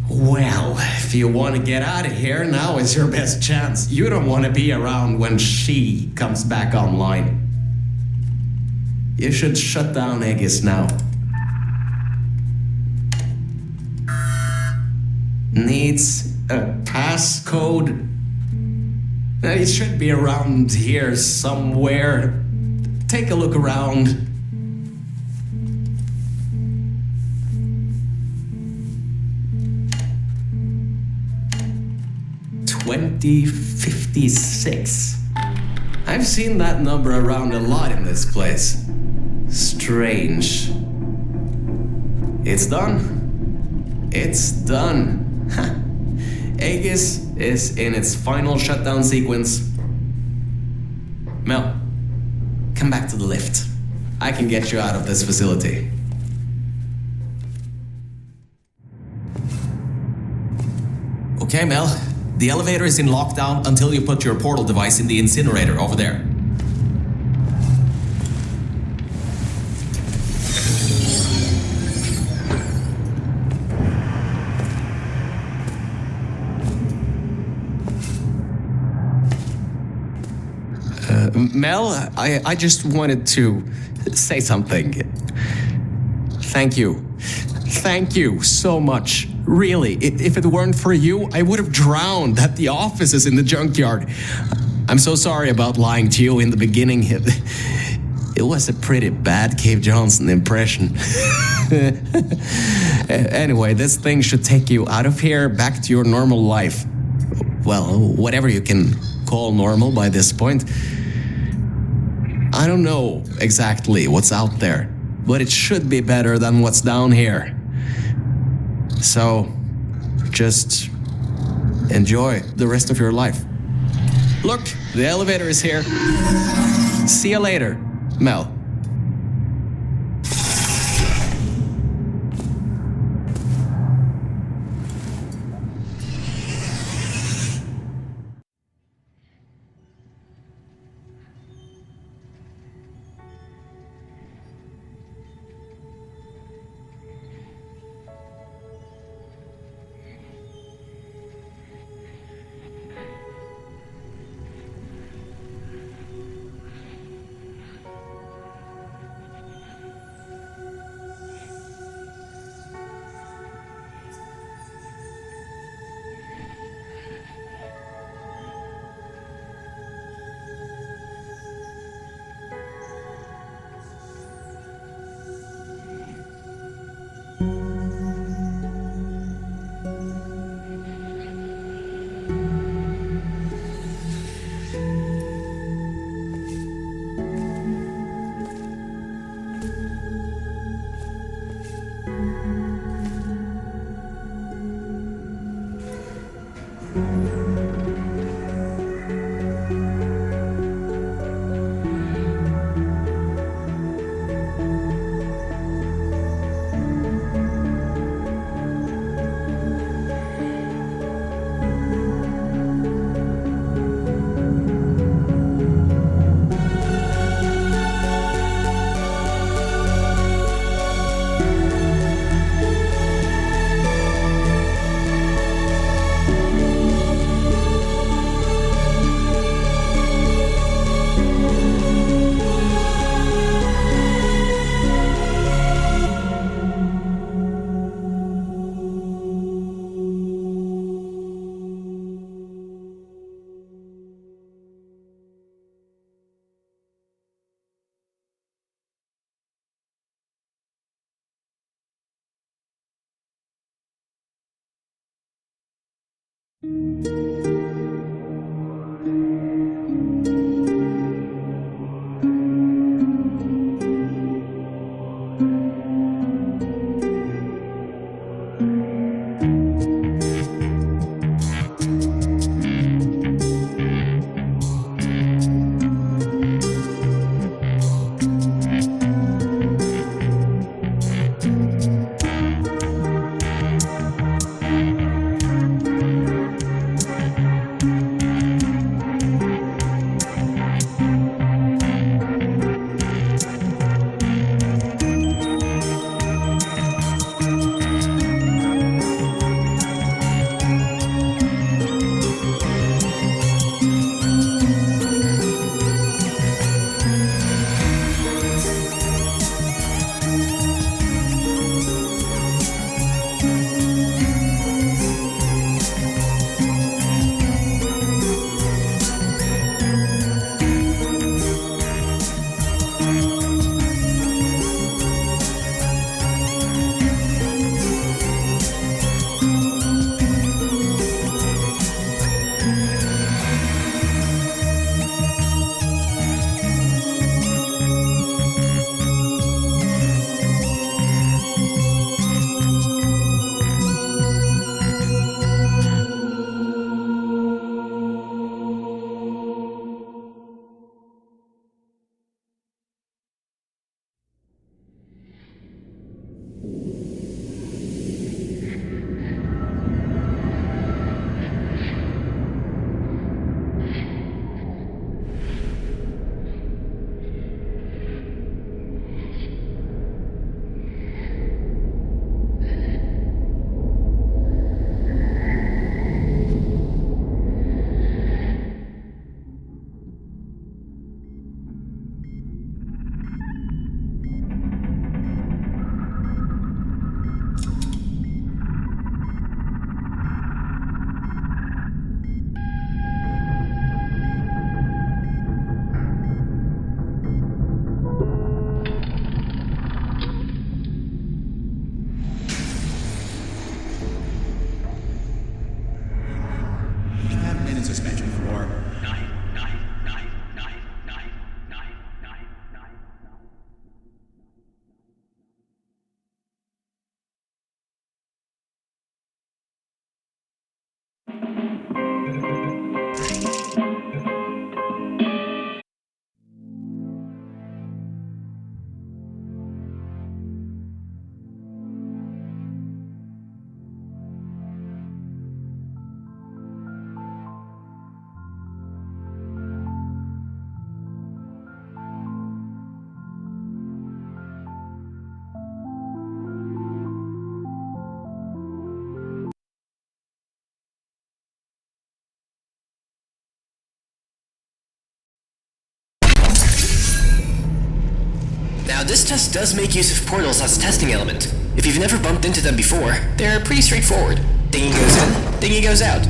[SPEAKER 4] Well, if you want to get out of here, now is your best chance. You don't want to be around when she comes back online. You should shut down Aegis now. Needs a passcode. It should be around here somewhere. Take a look around. $2056. I've seen that number around a lot in this place. Strange. It's done. It's done. Aegis is in its final shutdown sequence. Mel, come back to the lift. I can get you out of this facility. Okay, Mel. The elevator is in lockdown until you put your portal device in the incinerator over there.
[SPEAKER 6] Mel, I just wanted to say something. Thank you. Thank you so much. Really, if it weren't for you, I would have drowned at the offices in the junkyard. I'm so sorry about lying to you in the beginning. It was a pretty bad Cave Johnson impression. Anyway, this thing should take you out of here, back to your normal life. Well, whatever you can call normal by this point. I don't know exactly what's out there, but it should be better than what's down here. So, just enjoy the rest of your life. Look, the elevator is here. See you later, Mel.
[SPEAKER 8] this test does make use of portals as a testing element. If you've never bumped into them before, they're pretty straightforward. Thingy goes in, thingy goes out.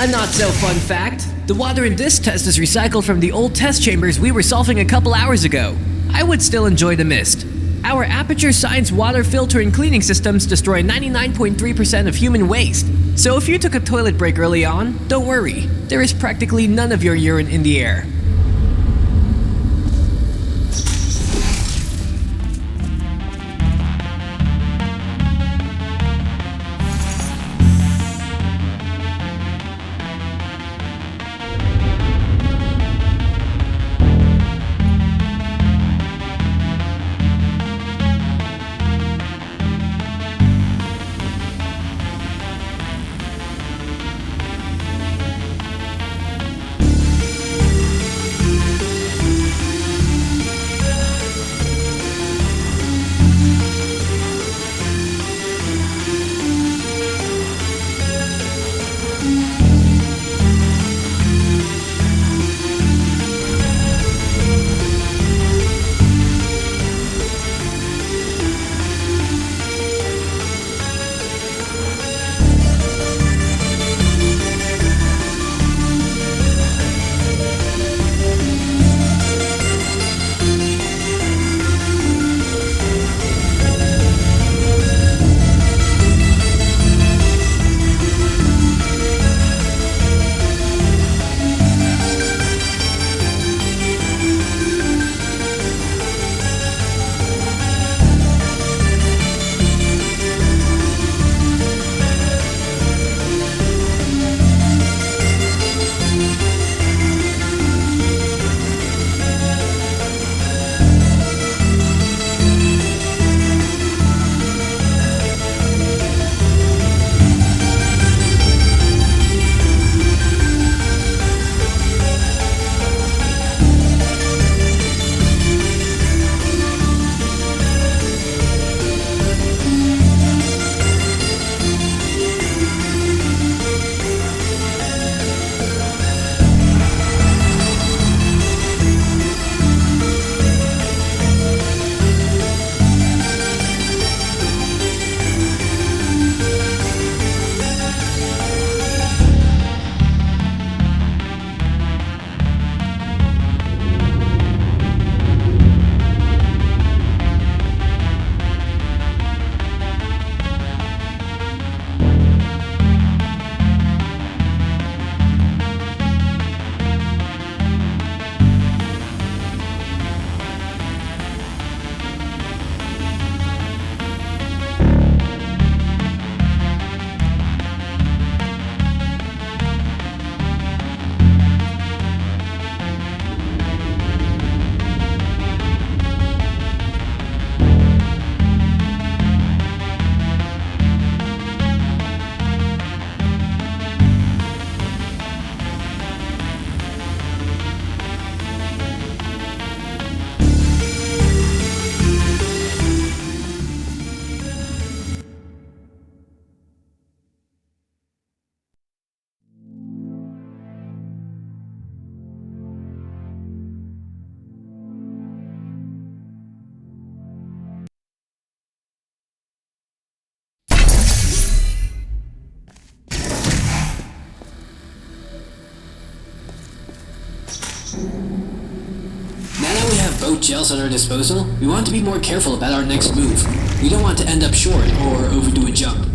[SPEAKER 8] A not-so-fun fact, the water in this test is recycled from the old test chambers we were solving a couple hours ago. I would still enjoy the mist. Our Aperture Science water filter and cleaning systems destroy 99.3% of human waste. So if you took a toilet break early on, don't worry. There is practically none of your urine in the air. gels at our disposal, we want to be more careful about our next move. We don't want to end up short or overdo a jump.